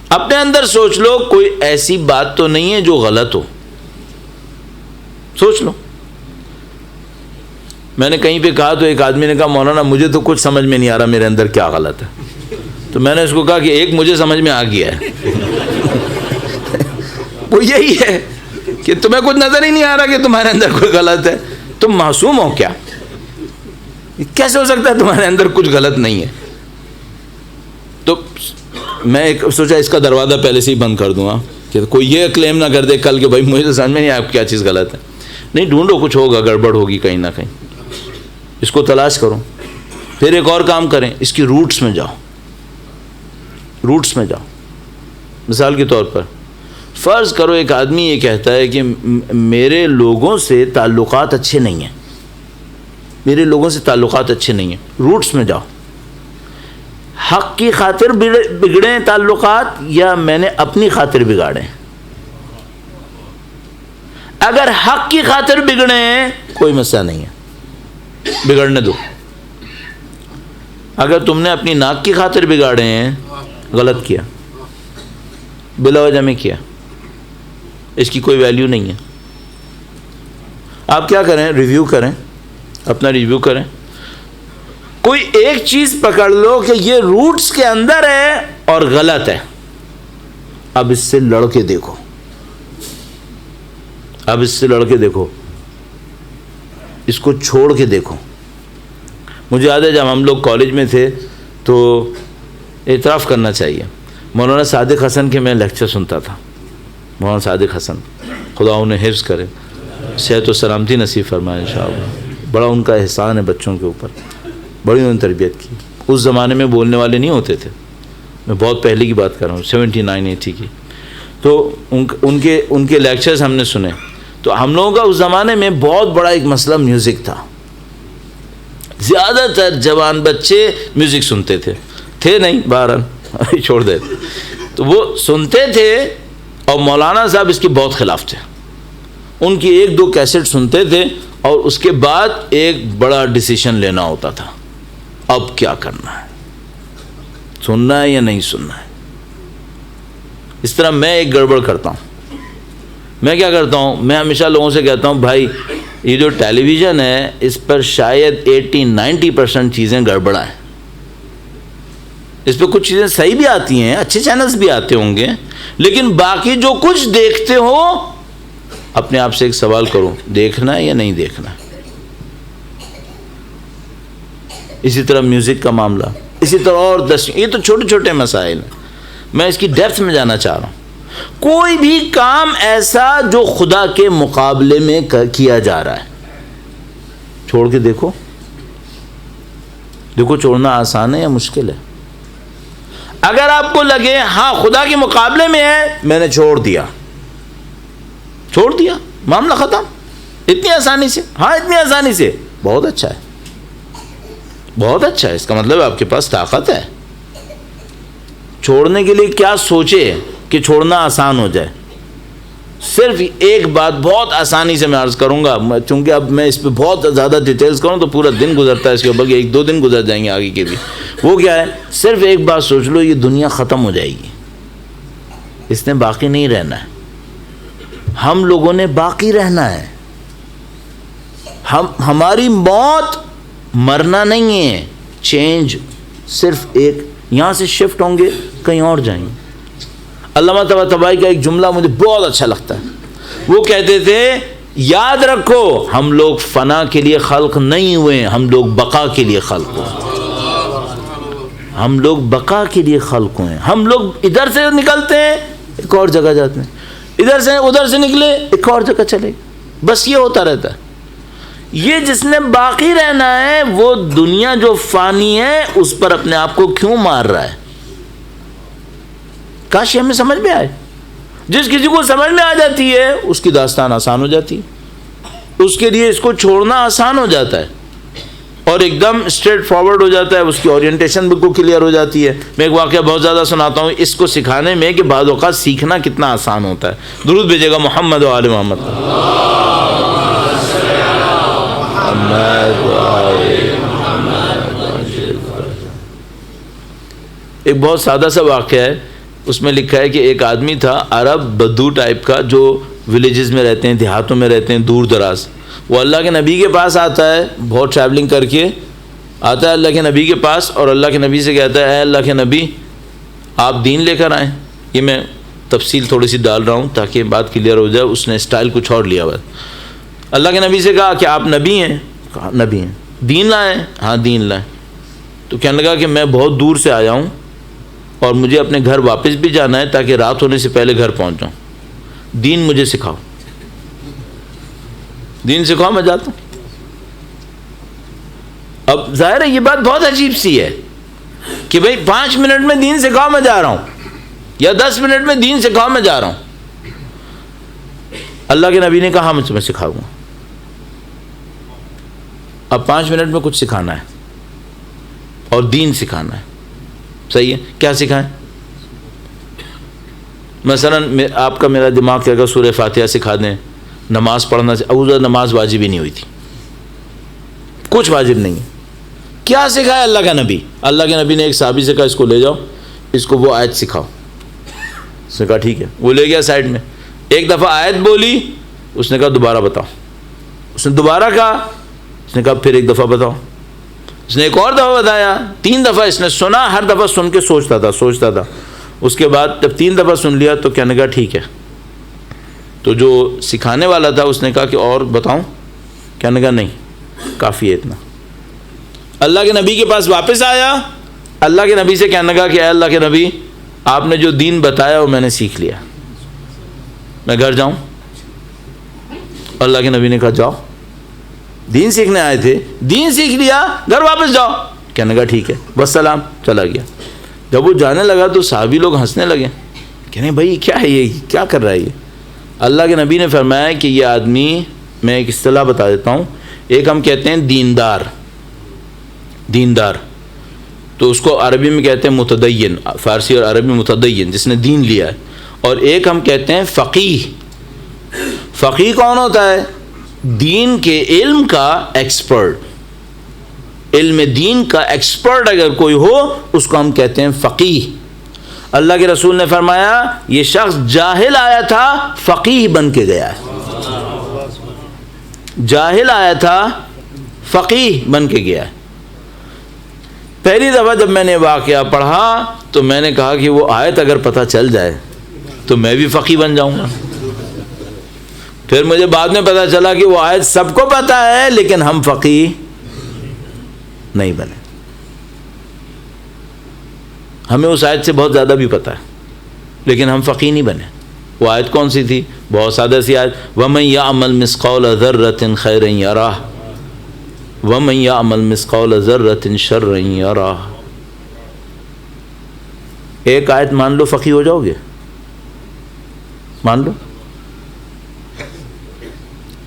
Speaker 2: اپنے اندر سوچ لو کوئی ایسی بات تو نہیں ہے جو غلط ہو, سوچ لو. میں نے کہیں پہ کہا تو ایک آدمی نے کہا مولانا مجھے تو کچھ سمجھ میں نہیں آ رہا میرے اندر کیا غلط ہے. تو میں نے اس کو کہا کہ ایک مجھے سمجھ میں آ گیا ہے وہ یہی ہے کہ تمہیں کچھ نظر ہی نہیں آ رہا کہ تمہارے اندر کوئی غلط ہے. تم معصوم ہو کیا؟ کیسے ہو سکتا ہے تمہارے اندر کچھ غلط نہیں ہے؟ تو میں سوچا اس کا دروازہ پہلے سے ہی بند کر دوں کہ کوئی یہ کلیم نہ کر دے کل کہ بھائی مجھے تو سمجھ میں نہیں آیا کیا چیز غلط ہے. نہیں, ڈھونڈو, کچھ ہوگا, گڑبڑ ہوگی کہیں نہ کہیں, اس کو تلاش کرو. پھر ایک اور کام کریں, اس کی روٹس میں جاؤ, روٹس میں جاؤ. مثال کے طور پر فرض کرو ایک آدمی یہ کہتا ہے کہ میرے لوگوں سے تعلقات اچھے نہیں ہیں, میرے لوگوں سے تعلقات اچھے نہیں ہیں. روٹس میں جاؤ. حق کی خاطر بگڑے تعلقات یا میں نے اپنی خاطر بگاڑے؟ اگر حق کی خاطر بگڑے کوئی مسئلہ نہیں ہے, بگڑنے دو. اگر تم نے اپنی ناک کی خاطر بگاڑے ہیں, غلط کیا, بلا وجہ میں کیا, اس کی کوئی ویلیو نہیں ہے. آپ کیا کریں, ریویو کریں, اپنا ریویو کریں. کوئی ایک چیز پکڑ لو کہ یہ روٹس کے اندر ہے اور غلط ہے, اب اس سے لڑ کے دیکھو, اب اس سے لڑ کے دیکھو, اس کو چھوڑ کے دیکھو. مجھے یاد ہے جب ہم لوگ کالج میں تھے تو اعتراف کرنا چاہیے, مولانا صادق حسن کے میں لیکچر سنتا تھا. مولانا صادق حسن خدا انہیں حفظ کرے, صحت و سلامتی نصیب فرمائے انشاءاللہ. بڑا ان کا احسان ہے بچوں کے اوپر, بڑی انہوں نے تربیت کی. اس زمانے میں بولنے والے نہیں ہوتے تھے, میں بہت پہلے کی بات کر رہا ہوں, 79 80 کی. تو ان کے لیکچرز ہم نے سنے. تو ہم لوگوں کا اس زمانے میں بہت بڑا ایک مسئلہ میوزک تھا. زیادہ تر جوان بچے میوزک سنتے تھے نہیں, بہرحال چھوڑ دے. تو وہ سنتے تھے اور مولانا صاحب اس کے بہت خلاف تھے. ان کی 1 2 کیسٹ سنتے تھے اور اس کے بعد ایک بڑا ڈیسیشن لینا ہوتا تھا, اب کیا کرنا ہے, سننا ہے یا نہیں سننا ہے. اس طرح میں ایک گڑبڑ کرتا ہوں. میں کیا کرتا ہوں, میں ہمیشہ لوگوں سے کہتا ہوں بھائی یہ جو ٹیلی ویژن ہے اس پر شاید 80-90% چیزیں گڑبڑا ہیں. اس پہ کچھ چیزیں صحیح بھی آتی ہیں, اچھے چینلز بھی آتے ہوں گے, لیکن باقی جو کچھ دیکھتے ہو اپنے آپ سے ایک سوال کرو, دیکھنا ہے یا نہیں دیکھنا ہے. اسی طرح میوزک کا معاملہ, اسی طرح اور 10, یہ تو چھوٹے چھوٹے مسائل ہیں, میں اس کی ڈیپتھ میں جانا چاہ رہا ہوں. کوئی بھی کام ایسا جو خدا کے مقابلے میں کیا جا رہا ہے, چھوڑ کے دیکھو, چھوڑنا آسان ہے یا مشکل ہے. اگر آپ کو لگے ہاں خدا کے مقابلے میں ہے, میں نے چھوڑ دیا, معاملہ ختم, اتنی آسانی سے. ہاں اتنی آسانی سے, بہت اچھا ہے, بہت اچھا ہے. اس کا مطلب آپ کے پاس طاقت ہے. چھوڑنے کے لیے کیا سوچے کہ چھوڑنا آسان ہو جائے. صرف ایک بات بہت آسانی سے میں عرض کروں گا, چونکہ اب میں اس پہ بہت زیادہ ڈیٹیلز کروں تو پورا دن گزرتا ہے اس کے اوپر, 1 2 دن گزر جائیں گے آگے کے بھی. وہ کیا ہے, صرف ایک بات سوچ لو, یہ دنیا ختم ہو جائے گی, اس نے باقی نہیں رہنا ہے. ہم لوگوں نے باقی رہنا ہے. ہماری موت مرنا نہیں ہے, چینج. صرف ایک یہاں سے شفٹ ہوں گے, کہیں اور جائیں گے. علامہ طباطبائی کا ایک جملہ مجھے بہت اچھا لگتا ہے. وہ کہتے تھے یاد رکھو ہم لوگ فنا کے لیے خلق نہیں ہوئے، ہم لوگ بقا کے لیے خلق ہوئے، ہم لوگ بقا کے لیے خلق ہوئے. ہم لوگ ادھر سے نکلتے ہیں ایک اور جگہ جاتے ہیں، ادھر سے نکلے ایک اور جگہ چلے گئے، بس یہ ہوتا رہتا ہے. یہ جس نے باقی رہنا ہے وہ دنیا جو فانی ہے اس پر اپنے آپ کو کیوں مار رہا ہے؟ کاش ہمیں سمجھ میں آئے. جس کسی کو سمجھ میں آ جاتی ہے اس کی داستان آسان ہو جاتی ہے، اس کے لیے اس کو چھوڑنا آسان ہو جاتا ہے اور ایک دم اسٹریٹ فارورڈ ہو جاتا ہے، اس کی اورینٹیشن بالکل کلیئر ہو جاتی ہے. میں ایک واقعہ بہت زیادہ سناتا ہوں اس کو سکھانے میں کہ بعض اوقات سیکھنا کتنا آسان ہوتا ہے. درود بھیجے گا محمد و آل محمد. ایک بہت سادہ سا واقعہ ہے، اس میں لکھا ہے کہ ایک آدمی تھا عرب بدو ٹائپ کا جو ولیجز میں رہتے ہیں، دیہاتوں میں رہتے ہیں، دور دراز. وہ اللہ کے نبی کے پاس آتا ہے، بہت ٹریولنگ کر کے آتا ہے اللہ کے نبی کے پاس اور اللہ کے نبی سے کہتا ہے اے اللہ کے نبی آپ دین لے کر آئیں. یہ میں تفصیل تھوڑی سی ڈال رہا ہوں تاکہ بات کلیئر ہو جائے. اس نے اسٹائل کچھ اور لیا ہوا. اللہ کے نبی سے کہا کہ آپ نبی ہیں؟ کہا نبی ہیں. دین لائیں؟ ہاں دین لائیں. تو کہنے لگا کہ میں بہت دور سے آیا ہوں اور مجھے اپنے گھر واپس بھی جانا ہے تاکہ رات ہونے سے پہلے گھر پہنچ جاؤں. دین مجھے سکھاؤ، دین سکھاؤ، میں جاتا ہوں. اب ظاہر ہے یہ بات بہت عجیب سی ہے کہ بھئی 5 منٹ میں دین سکھاؤ میں جا رہا ہوں، یا 10 منٹ میں دین سکھاؤ میں جا رہا ہوں. اللہ کے نبی نے کہا میں تمہیں سکھاؤں گا. اب 5 منٹ میں کچھ سکھانا ہے اور دین سکھانا ہے. صحیح ہے، کیا سکھائیں؟ مثلا آپ کا میرا دماغ کہ اگر سورہ فاتحہ سکھا دیں، نماز پڑھنا، ابو نماز واجب ہی نہیں ہوئی تھی، کچھ واجب نہیں ہے. کیا سکھایا اللہ کا نبی؟ اللہ کے نبی نے ایک صحابی سے کہا اس کو لے جاؤ، اس کو وہ آیت سکھاؤ. اس نے کہا ٹھیک ہے. وہ لے گیا سائڈ میں، ایک دفعہ آیت بولی، اس نے کہا دوبارہ بتاؤ. اس نے دوبارہ کہا، اس نے کہا پھر ایک دفعہ بتاؤ. اس نے ایک اور دفعہ بتایا. 3 دفعہ اس نے سنا، ہر دفعہ سن کے سوچتا تھا. اس کے بعد جب 3 دفعہ سن لیا تو کہنے لگا ٹھیک ہے. تو جو سکھانے والا تھا اس نے کہا کہ اور بتاؤں؟ کہنے لگا نہیں کافی ہے اتنا. اللہ کے نبی کے پاس واپس آیا، اللہ کے نبی سے کہنے لگا کہ اے اللہ کے نبی آپ نے جو دین بتایا وہ میں نے سیکھ لیا، میں گھر جاؤں؟ اللہ کے نبی نے کہا جاؤ، دین سیکھنے آئے تھے، دین سیکھ لیا، گھر واپس جاؤ. کہنے لگا ٹھیک ہے، بس سلام، چلا گیا. جب وہ جانے لگا تو صحابی لوگ ہنسنے لگے، کہنے بھائی کیا ہے یہ، کیا کر رہا ہے یہ؟ اللہ کے نبی نے فرمایا کہ یہ آدمی، میں ایک اصطلاح بتا دیتا ہوں، ایک ہم کہتے ہیں دیندار، تو اس کو عربی میں کہتے ہیں متدین، فارسی اور عربی متدین، جس نے دین لیا ہے. اور ایک ہم کہتے ہیں فقیہ. فقیہ کون ہوتا ہے؟ دین کے علم کا ایکسپرٹ، علم دین کا ایکسپرٹ اگر کوئی ہو اس کو ہم کہتے ہیں فقیہ. اللہ کے رسول نے فرمایا یہ شخص جاہل آیا تھا فقیہ بن کے گیا ہے، جاہل آیا تھا فقیہ بن کے گیا ہے. پہلی دفعہ جب میں نے واقعہ پڑھا تو میں نے کہا کہ وہ آیت اگر پتہ چل جائے تو میں بھی فقیہ بن جاؤں گا. پھر مجھے بعد میں پتہ چلا کہ وہ آیت سب کو پتہ ہے لیکن ہم فقیہ نہیں بنے. ہمیں اس آیت سے بہت زیادہ بھی پتہ ہے لیکن ہم فقیہ نہیں بنے. وہ آیت کون سی تھی؟ بہت سادہ سی آیت، وَمَن يَعْمَلْ مِثْقَالَ ذَرَّةٍ خَيْرًا يَرَهُ وَمَن يَعْمَلْ مِثْقَالَ ذَرَّةٍ شَرًّا يَرَهُ. ایک آیت مان لو فقیہ ہو جاؤ گے، مان لو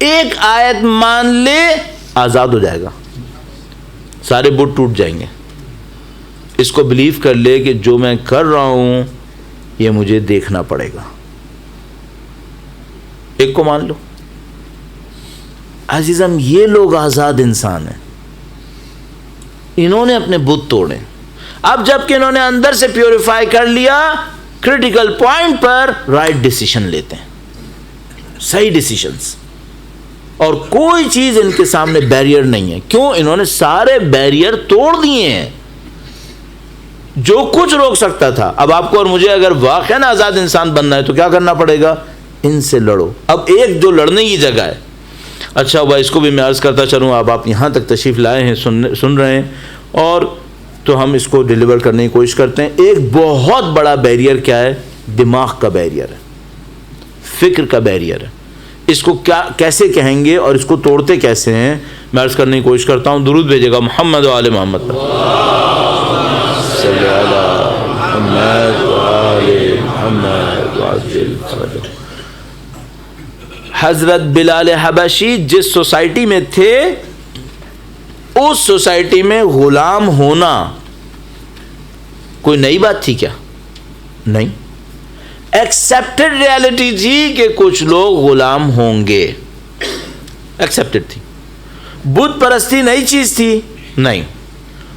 Speaker 2: ایک آیت مان لے آزاد ہو جائے گا، سارے بت ٹوٹ جائیں گے. اس کو بلیو کر لے کہ جو میں کر رہا ہوں یہ مجھے دیکھنا پڑے گا. ایک کو مان لو. عزیزم یہ لوگ آزاد انسان ہیں، انہوں نے اپنے بت توڑے. اب جب کہ انہوں نے اندر سے پیوریفائی کر لیا، کریٹیکل پوائنٹ پر رائٹ ڈیسیشن لیتے ہیں، صحیح ڈیسیشنز، اور کوئی چیز ان کے سامنے بیریئر نہیں ہے. کیوں؟ انہوں نے سارے بیریئر توڑ دیے ہیں جو کچھ روک سکتا تھا. اب آپ کو اور مجھے اگر واقعاً آزاد انسان بننا ہے تو کیا کرنا پڑے گا؟ ان سے لڑو. اب ایک جو لڑنے کی جگہ ہے اچھا بھائی اس کو بھی میں عرض کرتا چلوں، آپ یہاں تک تشریف لائے ہیں، سن رہے ہیں، اور تو ہم اس کو ڈیلیور کرنے کی کوشش کرتے ہیں۔ ایک بہت بڑا بیریئر کیا ہے؟ دماغ کا بیریئر ہے، فکر کا بیریئر ہے۔ اس کو کیسے کہیں گے اور اس کو توڑتے کیسے ہیں، میں عرض کرنے کی کوشش کرتا ہوں۔ درود بھیجے گا محمد و آل محمد پر۔ صلی اللہ محمد و آل محمد وعجل فرجہ۔ حضرت بلال حبشی جس سوسائٹی میں تھے، اس سوسائٹی میں غلام ہونا کوئی نئی بات تھی کیا؟ نہیں، ایکسیپٹڈ ریالٹی تھی کہ کچھ لوگ غلام ہوں گے، ایکسیپٹڈ تھی۔ بت پرستی نئی چیز تھی؟ نہیں۔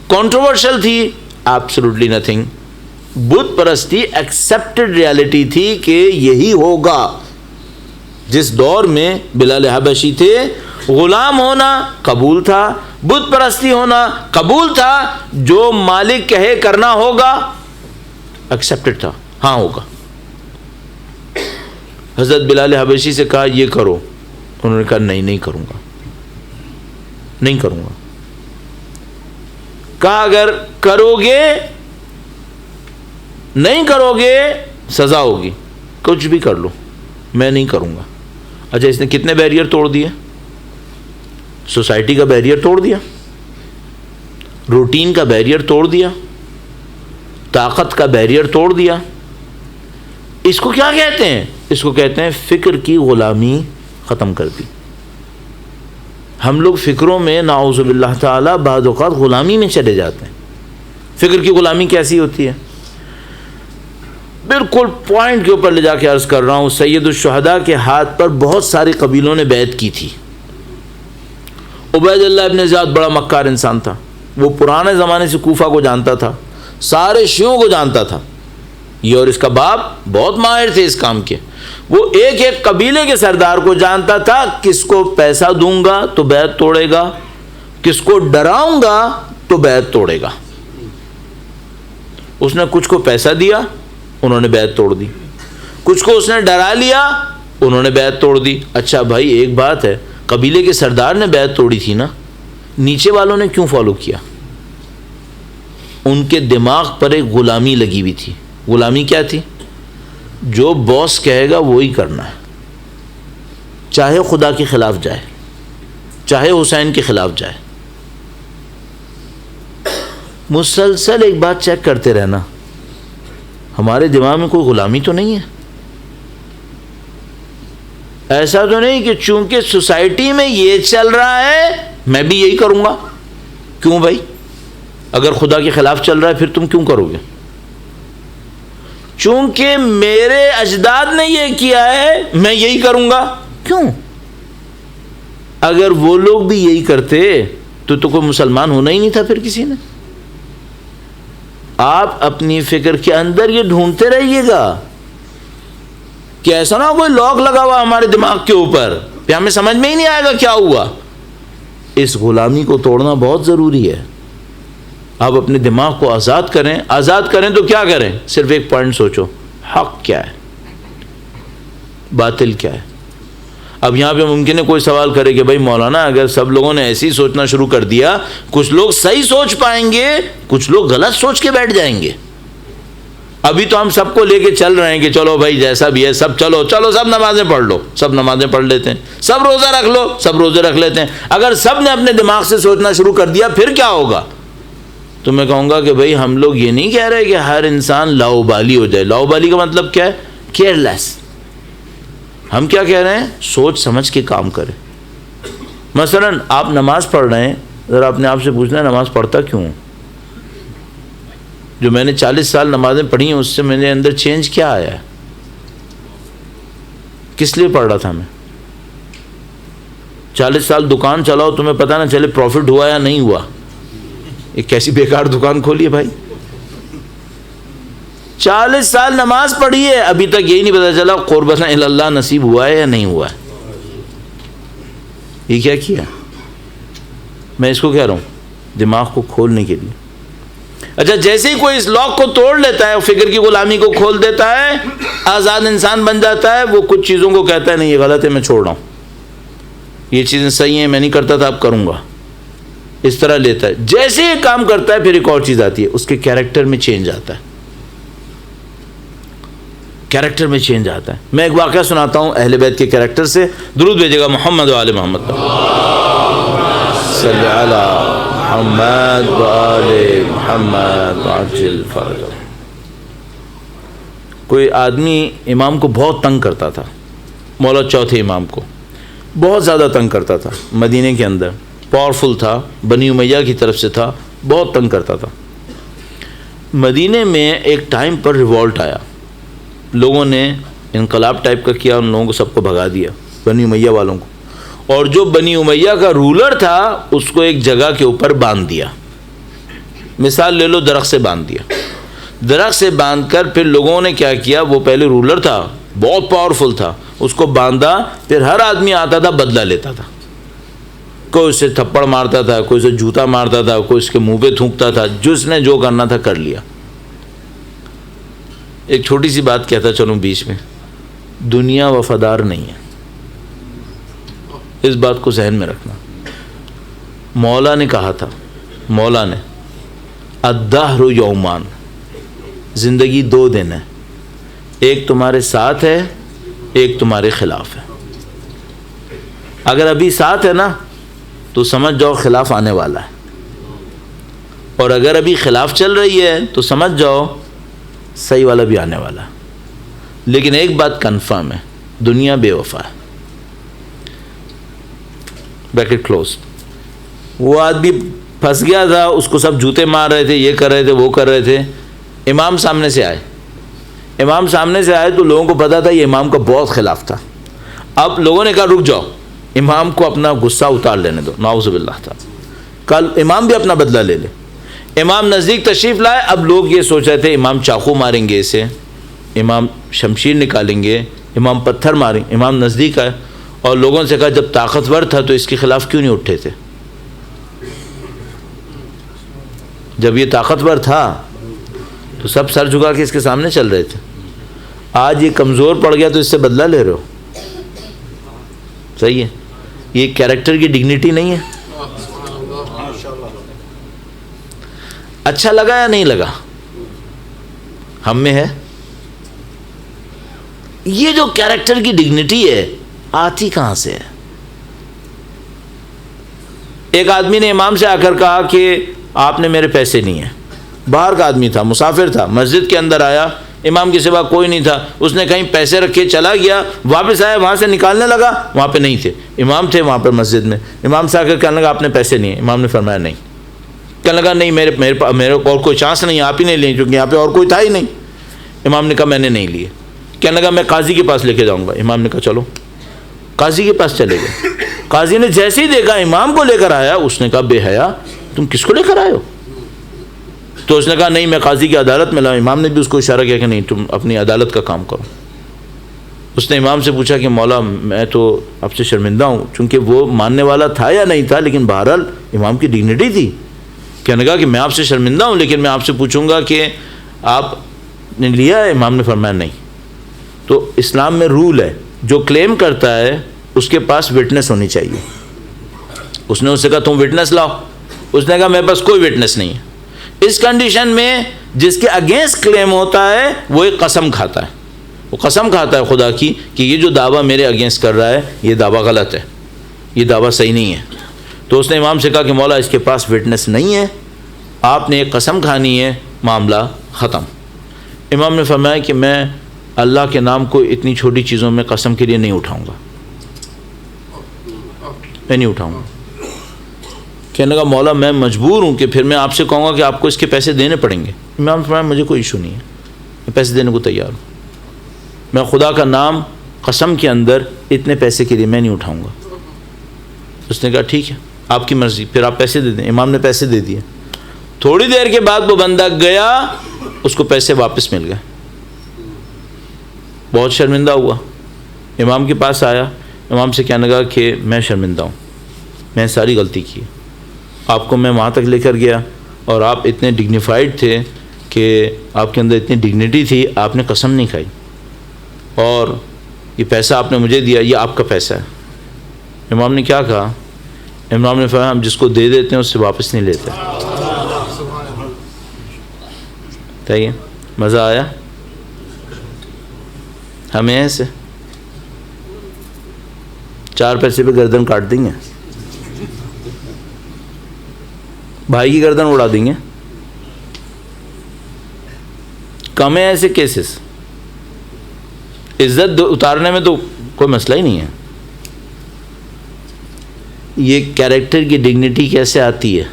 Speaker 2: کنٹروورشل تھی؟ Absolutely nothing. بت پرستی ایکسیپٹڈ ریالٹی تھی کہ یہی ہوگا۔ جس دور میں بلال حبشی تھے، غلام ہونا قبول تھا، بت پرستی ہونا قبول تھا، جو مالک کہے کرنا ہوگا ایکسیپٹڈ تھا، ہاں ہوگا۔ حضرت بلال حبشی سے کہا یہ کرو، انہوں نے کہا نہیں کروں گا، نہیں کروں گا۔ کہا اگر کرو گے، نہیں کرو گے سزا ہوگی، کچھ بھی کر لو، میں نہیں کروں گا۔ اچھا اس نے کتنے بیریئر توڑ دیے؟ سوسائٹی کا بیریئر توڑ دیا، روٹین کا بیریئر توڑ دیا، طاقت کا بیریئر توڑ دیا۔ اس کو کیا کہتے ہیں؟ اس کو کہتے ہیں فکر کی غلامی ختم کر دی۔ ہم لوگ فکروں میں نعوذ باللہ تعالی بعض اوقات غلامی میں چلے جاتے ہیں۔ فکر کی غلامی کیسی ہوتی ہے؟ بالکل پوائنٹ کے اوپر لے جا کے عرض کر رہا ہوں، سید الشہداء کے ہاتھ پر بہت سارے قبیلوں نے بیعت کی تھی۔ عبید اللہ ابن زیاد بڑا مکار انسان تھا، وہ پرانے زمانے سے کوفہ کو جانتا تھا، سارے شیعوں کو جانتا تھا، یہ اور اس کا باپ بہت ماہر تھے اس کام کے۔ وہ ایک ایک قبیلے کے سردار کو جانتا تھا، کس کو پیسہ دوں گا تو بیعت توڑے گا، کس کو ڈراؤں گا تو بیعت توڑے گا۔ اس نے کچھ کو پیسہ دیا، انہوں نے بیعت توڑ دی، کچھ کو اس نے ڈرا لیا، انہوں نے بیعت توڑ دی۔ اچھا بھائی ایک بات ہے، قبیلے کے سردار نے بیعت توڑی تھی نا، نیچے والوں نے کیوں فالو کیا؟ ان کے دماغ پر ایک غلامی لگی ہوئی تھی۔ غلامی کیا تھی؟ جو باس کہے گا وہی کرنا ہے، چاہے خدا کے خلاف جائے، چاہے حسین کے خلاف جائے۔ مسلسل ایک بات چیک کرتے رہنا، ہمارے دماغ میں کوئی غلامی تو نہیں ہے؟ ایسا تو نہیں کہ چونکہ سوسائٹی میں یہ چل رہا ہے میں بھی یہی کروں گا؟ کیوں بھائی؟ اگر خدا کے خلاف چل رہا ہے پھر تم کیوں کرو گے؟ چونکہ میرے اجداد نے یہ کیا ہے میں یہی کروں گا، کیوں؟ اگر وہ لوگ بھی یہی کرتے تو کوئی مسلمان ہونا ہی نہیں تھا پھر کسی نے۔ آپ اپنی فکر کے اندر یہ ڈھونڈتے رہیے گا کہ ایسا نہ کوئی لاک لگا ہوا ہمارے دماغ کے اوپر پھر ہمیں سمجھ میں ہی نہیں آئے گا کیا ہوا۔ اس غلامی کو توڑنا بہت ضروری ہے۔ آپ اپنے دماغ کو آزاد کریں۔ آزاد کریں تو کیا کریں؟ صرف ایک پوائنٹ سوچو، حق کیا ہے، باطل کیا ہے۔ اب یہاں پہ ممکن ہے کوئی سوال کرے کہ بھائی مولانا اگر سب لوگوں نے ایسے ہی سوچنا شروع کر دیا، کچھ لوگ صحیح سوچ پائیں گے، کچھ لوگ غلط سوچ کے بیٹھ جائیں گے۔ ابھی تو ہم سب کو لے کے چل رہے ہیں کہ چلو بھائی جیسا بھی ہے سب چلو سب نمازیں پڑھ لو، سب نمازیں پڑھ لیتے ہیں، سب روزہ رکھ لو، سب روزے رکھ لیتے ہیں۔ اگر سب نے اپنے دماغ سے سوچنا شروع کر دیا پھر کیا ہوگا؟ تو میں کہوں گا کہ بھائی ہم لوگ یہ نہیں کہہ رہے کہ ہر انسان لاؤبالی ہو جائے۔ لاؤبالی کا مطلب کیا ہے؟ کیئر لیس۔ ہم کیا کہہ رہے ہیں؟ سوچ سمجھ کے کام کریں۔ مثلا آپ نماز پڑھ رہے ہیں، ذرا اپنے آپ سے پوچھنا ہے نماز پڑھتا کیوں ہوں؟ جو میں نے 40 سال نمازیں پڑھی ہیں اس سے میرے اندر چینج کیا آیا ہے؟ کس لیے پڑھ رہا تھا میں؟ 40 سال دکان چلاؤ تمہیں پتہ نہ چلے پروفٹ ہوا یا نہیں ہوا، یہ کیسی بیکار دکان کھولی ہے بھائی۔ 40 سال نماز پڑھی ہے، ابھی تک یہی نہیں پتا چلا قربت اللہ نصیب ہوا ہے یا نہیں ہوا ہے۔ یہ کیا کیا؟ میں اس کو کہہ رہا ہوں دماغ کو کھولنے کے لیے۔ اچھا جیسے ہی کوئی اس لاک کو توڑ لیتا ہے، فکر کی غلامی کو کھول دیتا ہے، آزاد انسان بن جاتا ہے، وہ کچھ چیزوں کو کہتا ہے نہیں یہ غلط ہے میں چھوڑ رہا ہوں۔ یہ چیزیں صحیح ہیں، میں نہیں کرتا تھا اب کروں گا، اس طرح لیتا ہے. جیسے یہ کام کرتا ہے پھر ایک اور چیز آتی ہے، اس کے کیریکٹر میں چینج آتا ہے، کیریکٹر میں چینج آتا ہے. میں ایک واقعہ سناتا ہوں اہل بیت کے کیریکٹر سے. درود بھیجے گا محمد و آل محمد پر. صلی علی محمد و آل محمد وعجل فرجہ. کوئی آدمی امام کو بہت تنگ کرتا تھا، مولا چوتھے امام کو بہت زیادہ تنگ کرتا تھا. مدینے کے اندر پاورفل تھا، بنی امیہ کی طرف سے تھا، بہت تنگ کرتا تھا. مدینے میں ایک ٹائم پر ریوولٹ آیا، لوگوں نے انقلاب ٹائپ کا کیا، ان لوگوں کو سب کو بھگا دیا، بنی امیہ والوں کو. اور جو بنی امیہ کا رولر تھا اس کو ایک جگہ کے اوپر باندھ دیا. مثال لے لو، درخت سے باندھ دیا. درخت سے باندھ کر پھر لوگوں نے کیا کیا، وہ پہلے رولر تھا، بہت پاورفل تھا، اس کو باندھا. پھر ہر آدمی آتا تھا بدلہ لیتا تھا، کوئی اسے تھپڑ مارتا تھا، کوئی اسے جوتا مارتا تھا، کوئی اس کے منہ پہ تھونکتا تھا، جس نے جو کرنا تھا کر لیا. ایک چھوٹی سی بات کہتا چلوں بیچ میں، دنیا وفادار نہیں ہے، اس بات کو ذہن میں رکھنا. مولا نے کہا تھا، مولا نے الدہر یومان، زندگی 2 دن ہے، ایک تمہارے ساتھ ہے، ایک تمہارے خلاف ہے. اگر ابھی ساتھ ہے نا تو سمجھ جاؤ خلاف آنے والا ہے، اور اگر ابھی خلاف چل رہی ہے تو سمجھ جاؤ صحیح والا بھی آنے والا ہے. لیکن ایک بات کنفرم ہے، دنیا بے وفا ہے. Bracket close. وہ آدمی پھنس گیا تھا، اس کو سب جوتے مار رہے تھے، یہ کر رہے تھے، وہ کر رہے تھے. امام سامنے سے آئے، امام سامنے سے آئے تو لوگوں کو پتا تھا یہ امام کا بہت خلاف تھا. اب لوگوں نے کہا رک جاؤ، امام کو اپنا غصہ اتار لینے دو، نعوذ باللہ تھا، کل امام بھی اپنا بدلہ لے لے. امام نزدیک تشریف لائے. اب لوگ یہ سوچ رہے تھے امام چاقو ماریں گے اسے، امام شمشیر نکالیں گے، امام پتھر ماریں. امام نزدیک آئے اور لوگوں سے کہا جب طاقتور تھا تو اس کے خلاف کیوں نہیں اٹھے تھے؟ جب یہ طاقتور تھا تو سب سر جھکا کے اس کے سامنے چل رہے تھے. آج یہ کمزور پڑ گیا تو اس سے بدلہ لے رہے ہو. صحیح ہے، یہ کیریکٹر کی ڈگنیٹی نہیں ہے. اچھا لگا یا نہیں لگا؟ ہم میں ہے. یہ جو کیریکٹر کی ڈگنیٹی ہے آتی کہاں سے ہے؟ ایک آدمی نے امام سے آ کر کہا کہ آپ نے میرے پیسے نہیں ہیں. باہر کا آدمی تھا، مسافر تھا، مسجد کے اندر آیا، امام کے سوا کوئی نہیں تھا. اس نے کہیں پیسے رکھے چلا گیا، واپس آیا، وہاں سے نکالنے لگا، وہاں پہ نہیں تھے. امام تھے وہاں پر مسجد میں. امام سے آ کر کہنے لگا آپ نے پیسے نہیں ہیں. امام نے فرمایا نہیں. کہنے لگا نہیں، میرے اور کوئی چانس نہیں، آپ ہی نہیں لیے کیونکہ یہاں پہ اور کوئی تھا ہی نہیں. امام نے کہا میں نے نہیں لیے. کہنے لگا میں قاضی کے پاس لے کے جاؤں گا. امام نے کہا چلو. قاضی کے پاس چلے گئے. قاضی نے جیسے ہی دیکھا امام کو لے کر آیا، اس نے کہا بے حیا تم کس کو لے کر آئے ہو؟ تو اس نے کہا نہیں میں قاضی کی عدالت میں لاؤں. امام نے بھی اس کو اشارہ کیا کہ نہیں تم اپنی عدالت کا کام کرو. اس نے امام سے پوچھا کہ مولا میں تو اب سے شرمندہ ہوں، چونکہ وہ ماننے والا تھا یا نہیں تھا، لیکن بہرحال امام کی ڈگنیٹی تھی. کہنے لگا کہ میں آپ سے شرمندہ ہوں، لیکن میں آپ سے پوچھوں گا کہ آپ نے لیا ہے؟ امام نے فرمایا نہیں. تو اسلام میں رول ہے جو کلیم کرتا ہے اس کے پاس وٹنس ہونی چاہیے. اس نے اس سے کہا تم وٹنس لاؤ. اس نے کہا میرے پاس کوئی وٹنس نہیں ہے. اس کنڈیشن میں جس کے اگینسٹ کلیم ہوتا ہے وہ ایک قسم کھاتا ہے، وہ قسم کھاتا ہے خدا کی کہ یہ جو دعویٰ میرے اگینسٹ کر رہا ہے یہ دعویٰ غلط ہے، یہ دعویٰ صحیح نہیں ہے. تو اس نے امام سے کہا کہ مولا اس کے پاس وٹنس نہیں ہے، آپ نے ایک قسم کھانی ہے، معاملہ ختم. امام نے فرمایا کہ میں اللہ کے نام کو اتنی چھوٹی چیزوں میں قسم کے لیے نہیں اٹھاؤں گا، میں نہیں اٹھاؤں گا. کہنے لگا مولا میں مجبور ہوں کہ پھر میں آپ سے کہوں گا کہ آپ کو اس کے پیسے دینے پڑیں گے. امام نے فرمایا مجھے کوئی ایشو نہیں ہے، میں پیسے دینے کو تیار ہوں، میں خدا کا نام قسم کے اندر اتنے پیسے کے لیے میں نہیں اٹھاؤں گا. اس نے کہا ٹھیک ہے آپ کی مرضی، پھر آپ پیسے دے دیں. امام نے پیسے دے دیے. تھوڑی دیر کے بعد وہ بندہ گیا، اس کو پیسے واپس مل گئے. بہت شرمندہ ہوا، امام کے پاس آیا، امام سے کہنے لگا کہ میں شرمندہ ہوں، میں ساری غلطی کی. آپ کو میں وہاں تک لے کر گیا اور آپ اتنے ڈگنیفائڈ تھے کہ آپ کے اندر اتنی ڈگنیٹی تھی، آپ نے قسم نہیں کھائی، اور یہ پیسہ آپ نے مجھے دیا، یہ آپ کا پیسہ ہے. امام نے کیا کہا؟ امام نے فرمایا ہم جس کو دے دیتے ہیں اس سے واپس نہیں لیتے. صحیح. مزہ آیا ہمیں؟ ایسے 4 پیسے پہ گردن کاٹ دیں گے، بھائی کی گردن اڑا دیں گے. کم ہے ایسے کیسز. عزت اتارنے میں تو کوئی مسئلہ ہی نہیں ہے. یہ کیریکٹر کی ڈگنیٹی کیسے آتی ہے؟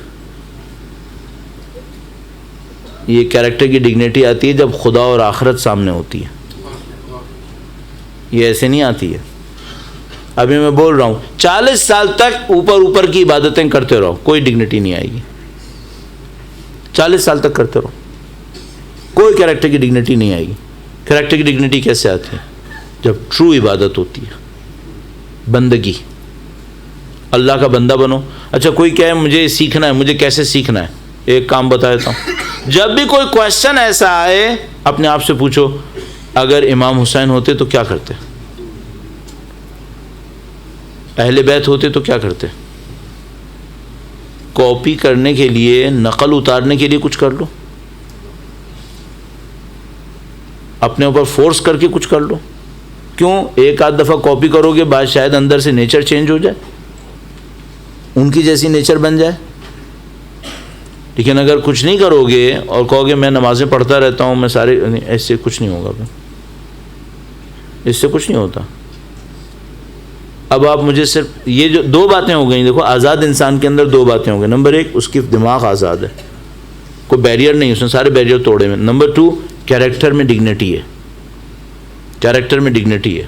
Speaker 2: یہ کیریکٹر کی ڈگنیٹی آتی ہے جب خدا اور آخرت سامنے ہوتی ہے. یہ ایسے نہیں آتی ہے. ابھی میں بول رہا ہوں 40 سال تک اوپر کی عبادتیں کرتے رہو، کوئی ڈگنیٹی نہیں آئے گی. 40 سال تک کرتے رہو، کوئی کیریکٹر کی ڈگنیٹی نہیں آئے گی. کیریکٹر کی ڈگنیٹی کیسے آتی ہے؟ جب ٹرو عبادت ہوتی ہے، بندگی. اللہ کا بندہ بنو. اچھا کوئی کہے مجھے سیکھنا ہے، مجھے کیسے سیکھنا ہے؟ ایک کام بتا دیتا ہوں. جب بھی کوئی کویشچن ایسا آئے اپنے آپ سے پوچھو اگر امام حسین ہوتے تو کیا کرتے؟ اہل بیت ہوتے تو کیا کرتے؟ کاپی کرنے کے لیے، نقل اتارنے کے لیے کچھ کر لو، اپنے اوپر فورس کر کے کچھ کر لو. کیوں؟ ایک آدھ دفعہ کاپی کرو گے بعد شاید اندر سے نیچر چینج ہو جائے، ان کی جیسی نیچر بن جائے. لیکن اگر کچھ نہیں کرو گے اور کہو گے میں نمازیں پڑھتا رہتا ہوں، میں سارے، اس سے کچھ نہیں ہوگا. اس سے کچھ نہیں ہوتا. اب آپ مجھے صرف یہ جو 2 باتیں ہو گئیں، دیکھو آزاد انسان کے اندر 2 باتیں ہو گئی. نمبر 1 اس کی دماغ آزاد ہے، کوئی بیریئر نہیں، اس نے سارے بیریئر توڑے ہوئے. نمبر 2 کیریکٹر میں ڈگنیٹی ہے. کیریکٹر میں ڈگنیٹی ہے.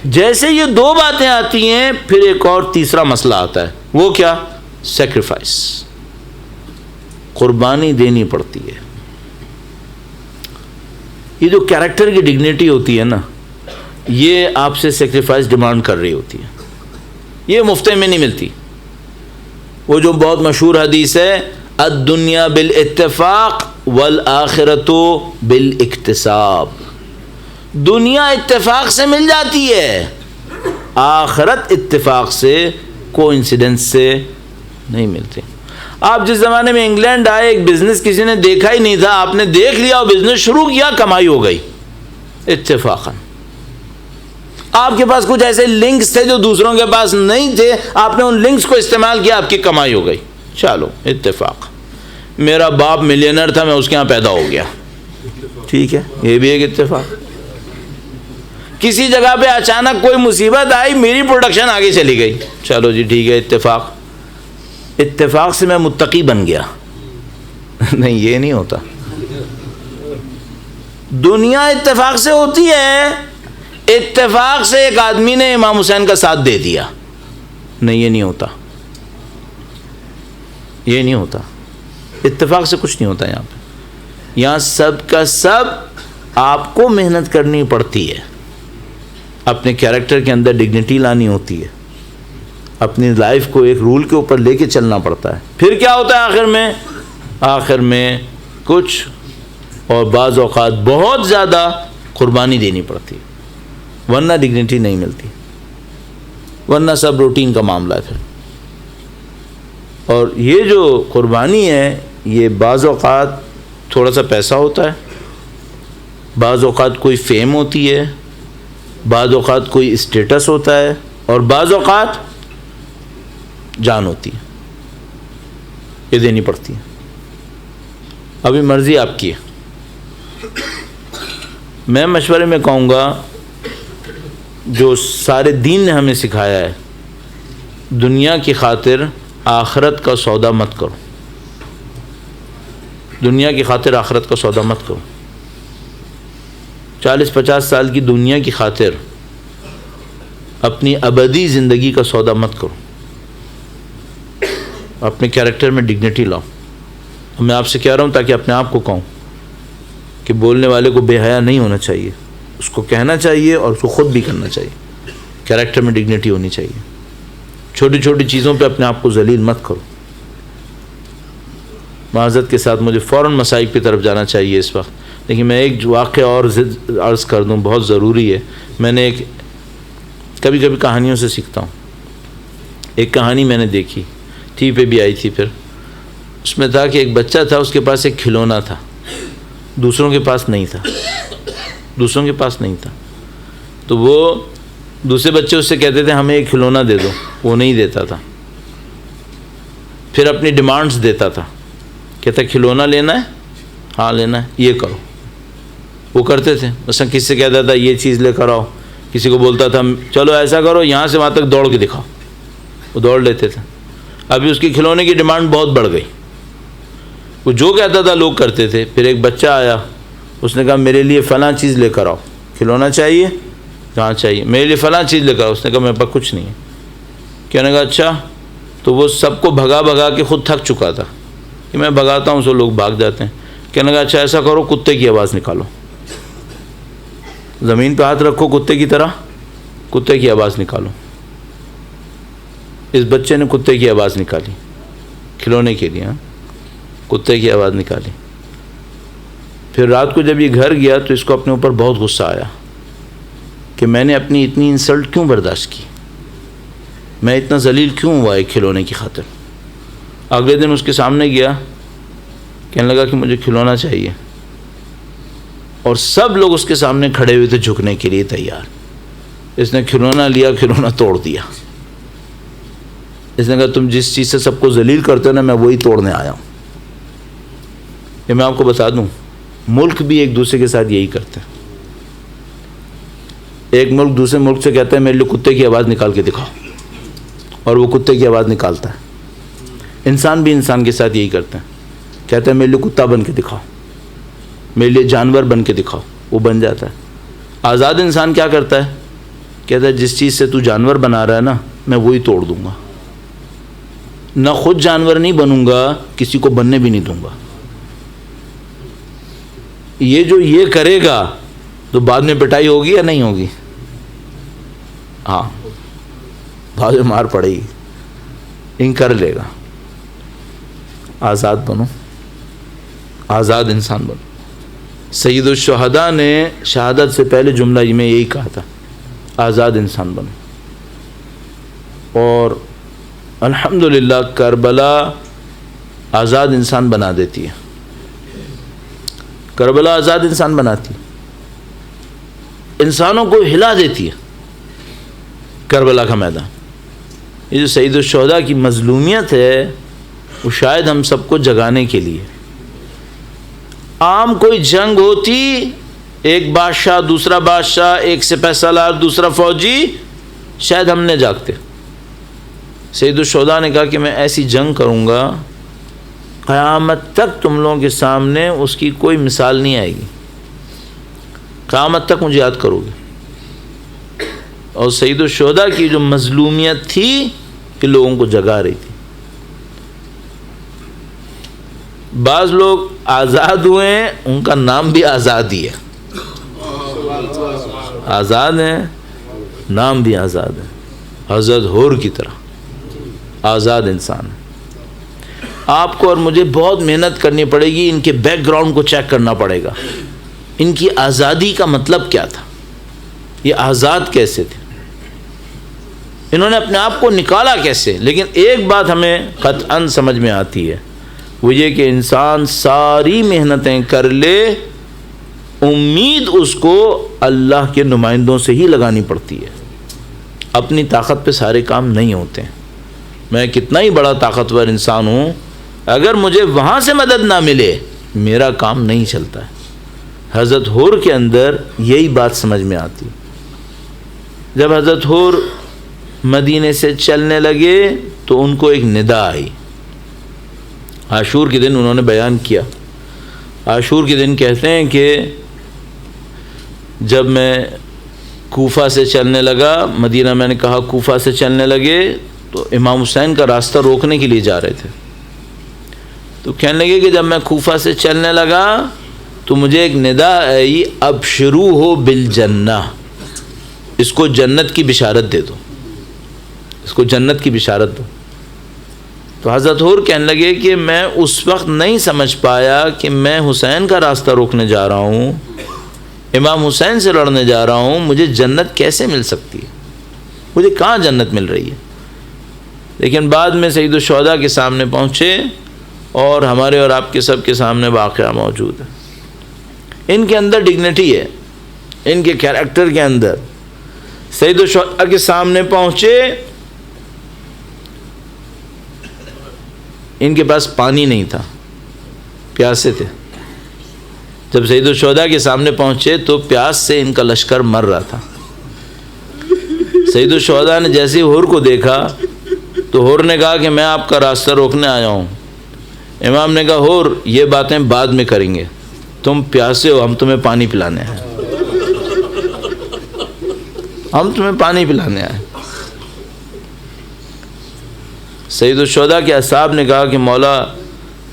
Speaker 2: جیسے یہ 2 باتیں آتی ہیں پھر ایک اور تیسرا مسئلہ آتا ہے. وہ کیا؟ سیکریفائس. قربانی دینی پڑتی ہے. یہ جو کیریکٹر کی ڈگنیٹی ہوتی ہے نا، یہ آپ سے سیکریفائس ڈیمانڈ کر رہی ہوتی ہے. یہ مفتے میں نہیں ملتی. وہ جو بہت مشہور حدیث ہے، الدنیا بالاتفاق والآخرۃ بالاکتساب. دنیا اتفاق سے مل جاتی ہے، آخرت اتفاق سے، کوئنسیڈنس سے نہیں ملتی. آپ جس زمانے میں انگلینڈ آئے، ایک بزنس کسی نے دیکھا ہی نہیں تھا، آپ نے دیکھ لیا اور بزنس شروع کیا، کمائی ہو گئی اتفاقاً. آپ کے پاس کچھ ایسے لنکس تھے جو دوسروں کے پاس نہیں تھے، آپ نے ان لنکس کو استعمال کیا، آپ کی کمائی ہو گئی. چلو اتفاق. میرا باپ ملینر تھا، میں اس کے یہاں پیدا ہو گیا، ٹھیک ہے، یہ بھی ایک اتفاق. کسی جگہ پہ اچانک کوئی مصیبت آئی، میری پروڈکشن آگے چلی گئی، چلو جی ٹھیک ہے، اتفاق. اتفاق سے میں متقی بن گیا. نہیں، یہ نہیں ہوتا. دنیا اتفاق سے ہوتی ہے. اتفاق سے ایک آدمی نے امام حسین کا ساتھ دے دیا. نہیں، یہ نہیں ہوتا. یہ نہیں ہوتا. اتفاق سے کچھ نہیں ہوتا. یہاں پہ، یہاں سب کا سب آپ کو محنت کرنی پڑتی ہے. اپنے کیریکٹر کے اندر ڈگنیٹی لانی ہوتی ہے. اپنی لائف کو ایک رول کے اوپر لے کے چلنا پڑتا ہے. پھر کیا ہوتا ہے آخر میں کچھ، اور بعض اوقات بہت زیادہ قربانی دینی پڑتی ہے، ورنہ ڈگنیٹی نہیں ملتی، ورنہ سب روٹین کا معاملہ ہے پھر. اور یہ جو قربانی ہے، یہ بعض اوقات تھوڑا سا پیسہ ہوتا ہے، بعض اوقات کوئی فیم ہوتی ہے، بعض اوقات کوئی اسٹیٹس ہوتا ہے، اور بعض اوقات جان ہوتی ہے. یہ دینی پڑتی ہے. ابھی مرضی آپ کی ہے. میں مشورے میں کہوں گا جو سارے دین نے ہمیں سکھایا ہے، دنیا کی خاطر آخرت کا سودا مت کرو. دنیا کی خاطر آخرت کا سودا مت کرو. 40-50 سال کی دنیا کی خاطر اپنی ابدی زندگی کا سودا مت کرو. اپنے کیریکٹر میں ڈگنیٹی لاؤ. میں آپ سے کہہ رہا ہوں تاکہ اپنے آپ کو کہوں کہ بولنے والے کو بے حیا نہیں ہونا چاہیے، اس کو کہنا چاہیے اور اس کو خود بھی کرنا چاہیے. کیریکٹر میں ڈگنیٹی ہونی چاہیے. چھوٹی چھوٹی چیزوں پہ اپنے آپ کو ذلیل مت کرو. معذرت کے ساتھ مجھے فوراً مسائل کی طرف جانا چاہیے اس وقت، لیکن میں ایک واقعہ اور عرض کر دوں، بہت ضروری ہے. میں نے ایک کبھی کبھی کہانیوں سے سیکھتا ہوں. ایک کہانی میں نے دیکھی ٹی وی پہ بھی آئی تھی. پھر اس میں تھا کہ ایک بچہ تھا, اس کے پاس ایک کھلونا تھا, دوسروں کے پاس نہیں تھا. تو وہ دوسرے بچے اس سے کہتے تھے ہمیں ایک کھلونا دے دو, وہ نہیں دیتا تھا. پھر اپنی ڈیمانڈز دیتا تھا, کہتا کھلونا لینا ہے, ہاں لینا ہے, یہ کرو. وہ کرتے تھے. مثلا کسی سے کہتا تھا یہ چیز لے کر آؤ, کسی کو بولتا تھا چلو ایسا کرو یہاں سے وہاں تک دوڑ کے دکھاؤ, وہ دوڑ لیتے تھے. ابھی اس کی کھلونے کی ڈیمانڈ بہت بڑھ گئی. وہ جو کہتا تھا لوگ کرتے تھے. پھر ایک بچہ آیا, اس نے کہا میرے لیے فلاں چیز لے کر آؤ. کھلونا چاہیے؟ کہاں چاہیے. میرے لیے فلاں چیز لے کر آؤ. اس نے کہا میرے پاس کچھ نہیں ہے. کہنے کہا اچھا. تو وہ سب کو بھگا کے خود تھک چکا تھا کہ میں بھگاتا ہوں سو لوگ بھاگ جاتے ہیں. کہنے کہا اچھا ایسا کرو کتے کی آواز نکالو, زمین پہ ہاتھ رکھو کتے کی طرح, کتے کی آواز نکالو. اس بچے نے کتے کی آواز نکالی کھلونے کے لیے, کتے کی آواز نکالی. پھر رات کو جب یہ گھر گیا تو اس کو اپنے اوپر بہت غصہ آیا کہ میں نے اپنی اتنی انسلٹ کیوں برداشت کی, میں اتنا ذلیل کیوں ہوا ایک کھلونے کی خاطر. اگلے دن اس کے سامنے گیا, کہنے لگا کہ مجھے کھلونا چاہیے, اور سب لوگ اس کے سامنے کھڑے ہوئے تھے جھکنے کے لیے تیار. اس نے کھلونا لیا, کھلونا توڑ دیا. اس نے کہا تم جس چیز سے سب کو ذلیل کرتے ہو نا, میں وہی توڑنے آیا ہوں. یہ میں آپ کو بتا دوں, ملک بھی ایک دوسرے کے ساتھ یہی کرتے ہیں. ایک ملک دوسرے ملک سے کہتا ہے میرے لیے کتے کی آواز نکال کے دکھاؤ, اور وہ کتے کی آواز نکالتا ہے. انسان بھی انسان کے ساتھ یہی کرتے ہیں, کہتا ہے میرے لیے کتا بن کے دکھاؤ, میرے لیے جانور بن کے دکھاؤ, وہ بن جاتا ہے. آزاد انسان کیا کرتا ہے, کہتا ہے جس چیز سے تو جانور بنا رہا ہے نا میں وہی توڑ دوں گا, نہ خود جانور نہیں بنوں گا, کسی کو بننے بھی نہیں دوں گا. یہ جو یہ کرے گا تو بعد میں پٹائی ہوگی یا نہیں ہوگی؟ ہاں, بعد میں مار پڑے گی. ان کر لے گا. آزاد بنو, آزاد انسان بنو. سید الشہداء نے شہادت سے پہلے جملہ میں یہی کہا تھا, آزاد انسان بنو. اور الحمدللہ کربلا آزاد انسان بنا دیتی ہے. کربلا آزاد انسان بناتی ہے, انسانوں کو ہلا دیتی ہے. کربلا کا میدان, یہ جو سید الشہداء کی مظلومیت ہے وہ شاید ہم سب کو جگانے کے لیے. عام کوئی جنگ ہوتی, ایک بادشاہ دوسرا بادشاہ, ایک سپہ سالار دوسرا فوجی, شاید ہم نے جاگتے. سید الشہداء نے کہا کہ میں ایسی جنگ کروں گا قیامت تک تم لوگوں کے سامنے اس کی کوئی مثال نہیں آئے گی, قیامت تک مجھے یاد کرو گے. اور سید الشہداء کی جو مظلومیت تھی کہ لوگوں کو جگا رہی تھی. بعض لوگ آزاد ہوئے ہیں, ان کا نام بھی آزاد ہی ہے, آزاد ہیں, نام بھی آزاد ہے, حضرت ہور کی طرح آزاد انسان ہے. آپ کو اور مجھے بہت محنت کرنی پڑے گی, ان کے بیک گراؤنڈ کو چیک کرنا پڑے گا, ان کی آزادی کا مطلب کیا تھا, یہ آزاد کیسے تھے, انہوں نے اپنے آپ کو نکالا کیسے. لیکن ایک بات ہمیں قطعاً سمجھ میں آتی ہے, وہ یہ کہ انسان ساری محنتیں کر لے, امید اس کو اللہ کے نمائندوں سے ہی لگانی پڑتی ہے. اپنی طاقت پہ سارے کام نہیں ہوتے ہیں. میں کتنا ہی بڑا طاقتور انسان ہوں, اگر مجھے وہاں سے مدد نہ ملے میرا کام نہیں چلتا ہے. حضرت ہور کے اندر یہی بات سمجھ میں آتی. جب حضرت ہور مدینے سے چلنے لگے تو ان کو ایک ندا آئی. عاشور کے دن انہوں نے بیان کیا. عاشور کے دن کہتے ہیں کہ جب میں کوفہ سے چلنے لگا, مدینہ میں نے کہا کوفہ سے چلنے لگے, تو امام حسین کا راستہ روکنے کے لیے جا رہے تھے. تو کہنے لگے کہ جب میں کوفہ سے چلنے لگا تو مجھے ایک ندا آئی, اب شروع ہو بالجنہ, اس کو جنت کی بشارت دے دو, اس کو جنت کی بشارت دو. تو حضرت ہور کہنے لگے کہ میں اس وقت نہیں سمجھ پایا کہ میں حسین کا راستہ روکنے جا رہا ہوں, امام حسین سے لڑنے جا رہا ہوں, مجھے جنت کیسے مل سکتی ہے. مجھے کہاں جنت مل رہی ہے؟ لیکن بعد میں سید الشہداء کے سامنے پہنچے اور ہمارے اور آپ کے سب کے سامنے واقعہ موجود ہے. ان کے اندر ڈگنیٹی ہے، ان کے کیریکٹر کے اندر. سید الشہداء کے سامنے پہنچے، ان کے پاس پانی نہیں تھا، پیاسے تھے. جب سید الشہداء کے سامنے پہنچے تو پیاس سے ان کا لشکر مر رہا تھا. سید الشہداء نے جیسے ہی حر کو دیکھا تو حر نے کہا کہ میں آپ کا راستہ روکنے آیا ہوں. امام نے کہا حر یہ باتیں بعد میں کریں گے، تم پیاسے ہو، ہم تمہیں پانی پلانے آئے، ہم تمہیں پانی پلانے آئے. سید الشہداء کے اصحاب نے کہا کہ مولا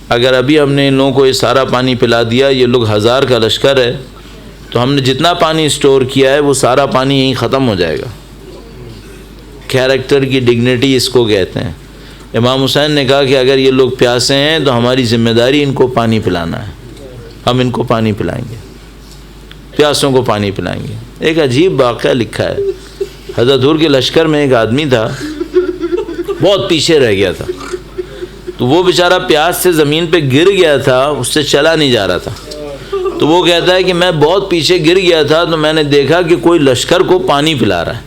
Speaker 2: اگر ابھی ہم نے ان لوگوں کو یہ سارا پانی پلا دیا، یہ لوگ 1000 کا لشکر ہے، تو ہم نے جتنا پانی سٹور کیا ہے وہ سارا پانی یہیں ختم ہو جائے گا. کیریکٹر کی ڈگنیٹی اس کو کہتے ہیں. امام حسین نے کہا کہ اگر یہ لوگ پیاسے ہیں تو ہماری ذمہ داری ان کو پانی پلانا ہے، ہم ان کو پانی پلائیں گے، پیاسوں کو پانی پلائیں گے. ایک عجیب واقعہ لکھا ہے. حضرت حر کے لشکر میں ایک آدمی تھا، بہت پیچھے رہ گیا تھا، تو وہ بیچارہ پیاس سے زمین پہ گر گیا تھا، اس سے چلا نہیں جا رہا تھا. تو وہ کہتا ہے کہ میں بہت پیچھے گر گیا تھا تو میں نے دیکھا کہ کوئی لشکر کو پانی پلا رہا ہے.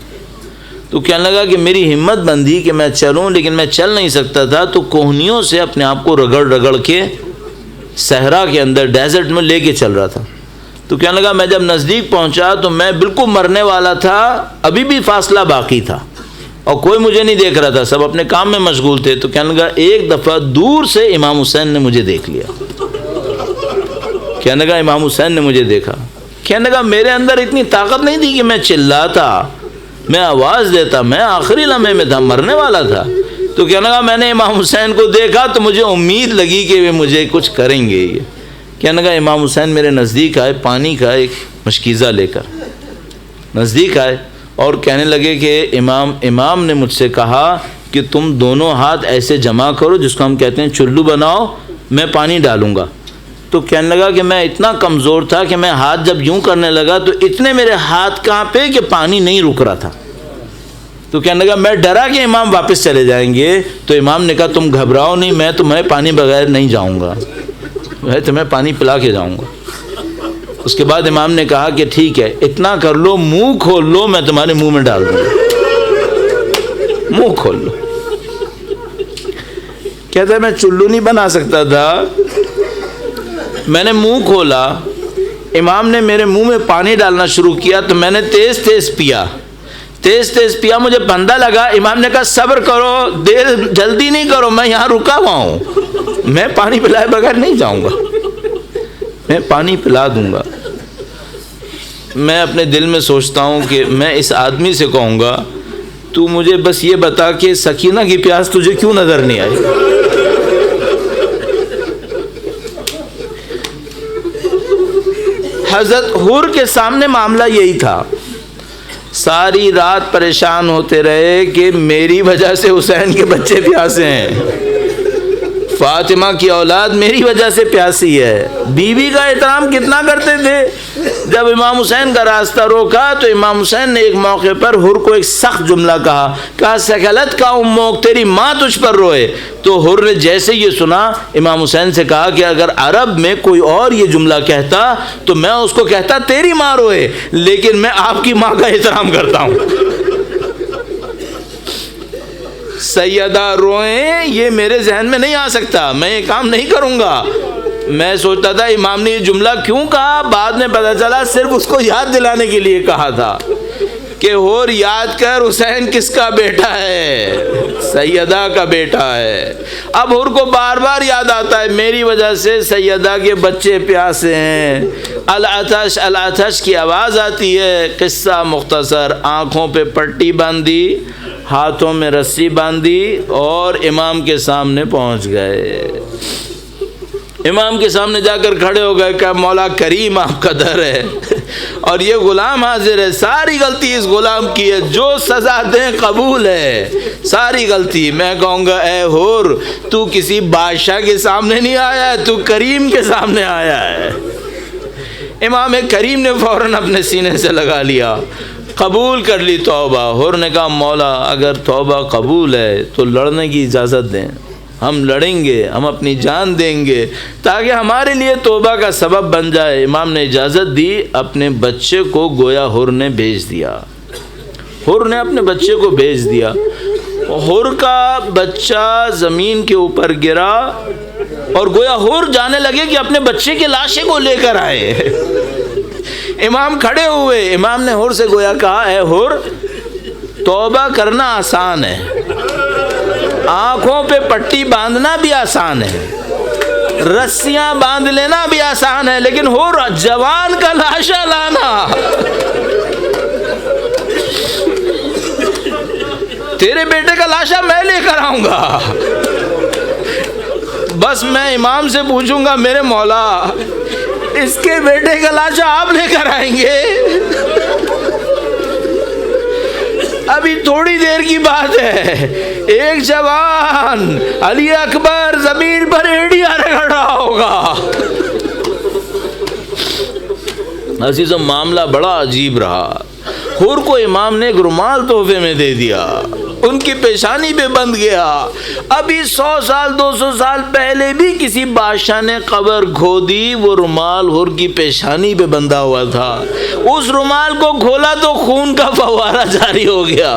Speaker 2: تو کہنے لگا کہ میری ہمت بندھی کہ میں چلوں، لیکن میں چل نہیں سکتا تھا، تو کوہنیوں سے اپنے آپ کو رگڑ رگڑ کے صحرا کے اندر ڈیزرٹ میں لے کے چل رہا تھا. تو کہنے لگا میں جب نزدیک پہنچا تو میں بالکل مرنے والا تھا، ابھی بھی فاصلہ باقی تھا اور کوئی مجھے نہیں دیکھ رہا تھا، سب اپنے کام میں مشغول تھے. تو کہنے لگا ایک دفعہ دور سے امام حسین نے مجھے دیکھ لیا. کہنے لگا امام حسین نے مجھے دیکھا. کہنے لگا میرے اندر اتنی طاقت نہیں تھی کہ میں چلاتا، میں آواز دیتا، میں آخری لمحے میں تھا، مرنے والا تھا. تو کہنے لگا میں نے امام حسین کو دیکھا تو مجھے امید لگی کہ وہ مجھے کچھ کریں گے. کہنے لگا امام حسین میرے نزدیک آئے، پانی کا ایک مشکیزہ لے کر نزدیک آئے اور کہنے لگے کہ امام نے مجھ سے کہا کہ تم دونوں ہاتھ ایسے جمع کرو، جس کو ہم کہتے ہیں چلو بناؤ، میں پانی ڈالوں گا. تو کہنے لگا کہ میں اتنا کمزور تھا کہ میں ہاتھ جب یوں کرنے لگا تو اتنے میرے ہاتھ کانپے کہ پانی نہیں رک رہا تھا. تو کہنے لگا میں ڈرا کہ امام واپس چلے جائیں گے. تو امام نے کہا تم گھبراؤ نہیں، میں تمہیں پانی بغیر نہیں جاؤں گا، میں تمہیں پانی پلا کے جاؤں گا. اس کے بعد امام نے کہا کہ ٹھیک ہے اتنا کر لو، منہ کھول لو، میں تمہارے منہ میں ڈال دوں گا، منہ کھول لو. کہتا ہے میں چلو نہیں بنا سکتا تھا، میں نے منہ کھولا، امام نے میرے منہ میں پانی ڈالنا شروع کیا تو میں نے تیز تیز پیا، مجھے بندہ لگا. امام نے کہا صبر کرو، دیر جلدی نہیں کرو، میں یہاں رکا ہوا ہوں، میں پانی پلائے بغیر نہیں جاؤں گا، میں پانی پلا دوں گا. میں اپنے دل میں سوچتا ہوں کہ میں اس آدمی سے کہوں گا تو مجھے بس یہ بتا کہ سکینہ کی پیاس تجھے کیوں نظر نہیں آئی. حضرت حر کے سامنے معاملہ یہی تھا. ساری رات پریشان ہوتے رہے کہ میری وجہ سے حسین کے بچے پیاسے ہیں، فاطمہ کی اولاد میری وجہ سے پیاسی ہے. بیوی کا احترام کتنا کرتے تھے. جب امام حسین کا راستہ روکا تو امام حسین نے ایک موقع پر حر کو ایک سخت جملہ کہا سکلت کا اموک، تیری ماں تجھ پر روئے. تو حر نے جیسے یہ سنا امام حسین سے کہا کہ اگر عرب میں کوئی اور یہ جملہ کہتا تو میں اس کو کہتا تیری ماں روئے، لیکن میں آپ کی ماں کا احترام کرتا ہوں. سیدہ روئیں یہ میرے ذہن میں نہیں آ سکتا، میں یہ کام نہیں کروں گا. میں سوچتا تھا امام نے یہ جملہ کیوں کہا، بعد میں پتہ چلا صرف اس کو یاد دلانے کے لیے کہا تھا کہ حر یاد کر حسین کس کا بیٹا ہے، سیدہ کا بیٹا ہے. اب حر کو بار بار یاد آتا ہے میری وجہ سے سیدہ کے بچے پیاسے ہیں. العطش العطش کی آواز آتی ہے. قصہ مختصر، آنکھوں پہ پٹی باندھی، ہاتھوں میں رسی باندھی اور امام کے سامنے پہنچ گئے. امام کے سامنے جا کر کھڑے ہو گئے کہ مولا کریم آپ کا در ہے اور یہ غلام حاضر ہے، ساری غلطی اس غلام کی ہے، جو سزا دیں قبول ہے، ساری غلطی. میں کہوں گا اے حر تو کسی بادشاہ کے سامنے نہیں آیا ہے، تو کریم کے سامنے آیا ہے. امام کریم نے فوراً اپنے سینے سے لگا لیا، قبول کر لی توبہ۔ حر نے کہا مولا اگر توبہ قبول ہے تو لڑنے کی اجازت دیں، ہم لڑیں گے، ہم اپنی جان دیں گے تاکہ ہمارے لیے توبہ کا سبب بن جائے۔ امام نے اجازت دی، اپنے بچے کو گویا حر نے بھیج دیا، حر نے اپنے بچے کو بھیج دیا۔ حر کا بچہ زمین کے اوپر گرا اور گویا حر جانے لگے کہ اپنے بچے کے لاشے کو لے کر آئے۔ امام کھڑے ہوئے، امام نے حر سے گویا کہا اے حر، توبہ کرنا آسان ہے، آنکھوں پہ پٹی باندھنا بھی آسان ہے، رسیاں باندھ لینا بھی آسان ہے، لیکن حر جوان کا لاشا لانا، تیرے بیٹے کا لاشا میں لے کر آؤں گا۔ بس میں امام سے پوچھوں گا میرے مولا اس کے بیٹے کا لاشا آپ لے کر آئیں گے؟ ابھی تھوڑی دیر کی بات ہے، ایک جوان علی اکبر زمین پر ایڑیاں رگڑ رہا ہوگا۔ عزیزو معاملہ بڑا عجیب رہا۔ حر کو امام نے ایک رومال تحفے میں دے دیا، ان کی پیشانی پہ بندھ گیا۔ ابھی 100 سال 200 سال پہلے بھی کسی بادشاہ نے قبر کھودی، وہ رومال حر کی پیشانی پہ بندھا ہوا تھا، اس رومال کو کھولا تو خون کا فوارہ جاری ہو گیا۔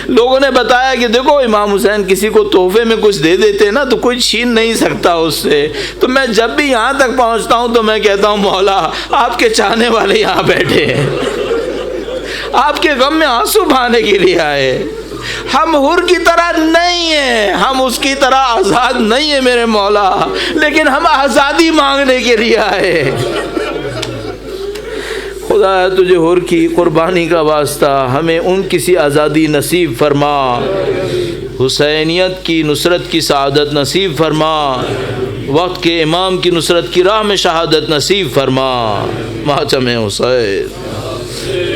Speaker 2: لوگوں نے بتایا کہ دیکھو امام حسین کسی کو تحفے میں کچھ دے دیتے نا تو کوئی چھین نہیں سکتا اس سے، تو میں جب بھی یہاں تک پہنچتا ہوں تو میں کہتا ہوں مولا آپ کے چاہنے والے یہاں بیٹھے ہیں، آپ کے غم میں آنسو بہانے کے لیے آئے۔ ہم حر کی طرح نہیں ہیں، ہم اس کی طرح آزاد نہیں ہیں میرے مولا، لیکن ہم آزادی مانگنے کے لیے آئے۔ خدا تجھے حر کی قربانی کا واسطہ ہمیں ان کسی آزادی نصیب فرما، حسینیت کی نصرت کی سعادت نصیب فرما، وقت کے امام کی نصرت کی راہ میں شہادت نصیب فرما۔ ماتم حسین۔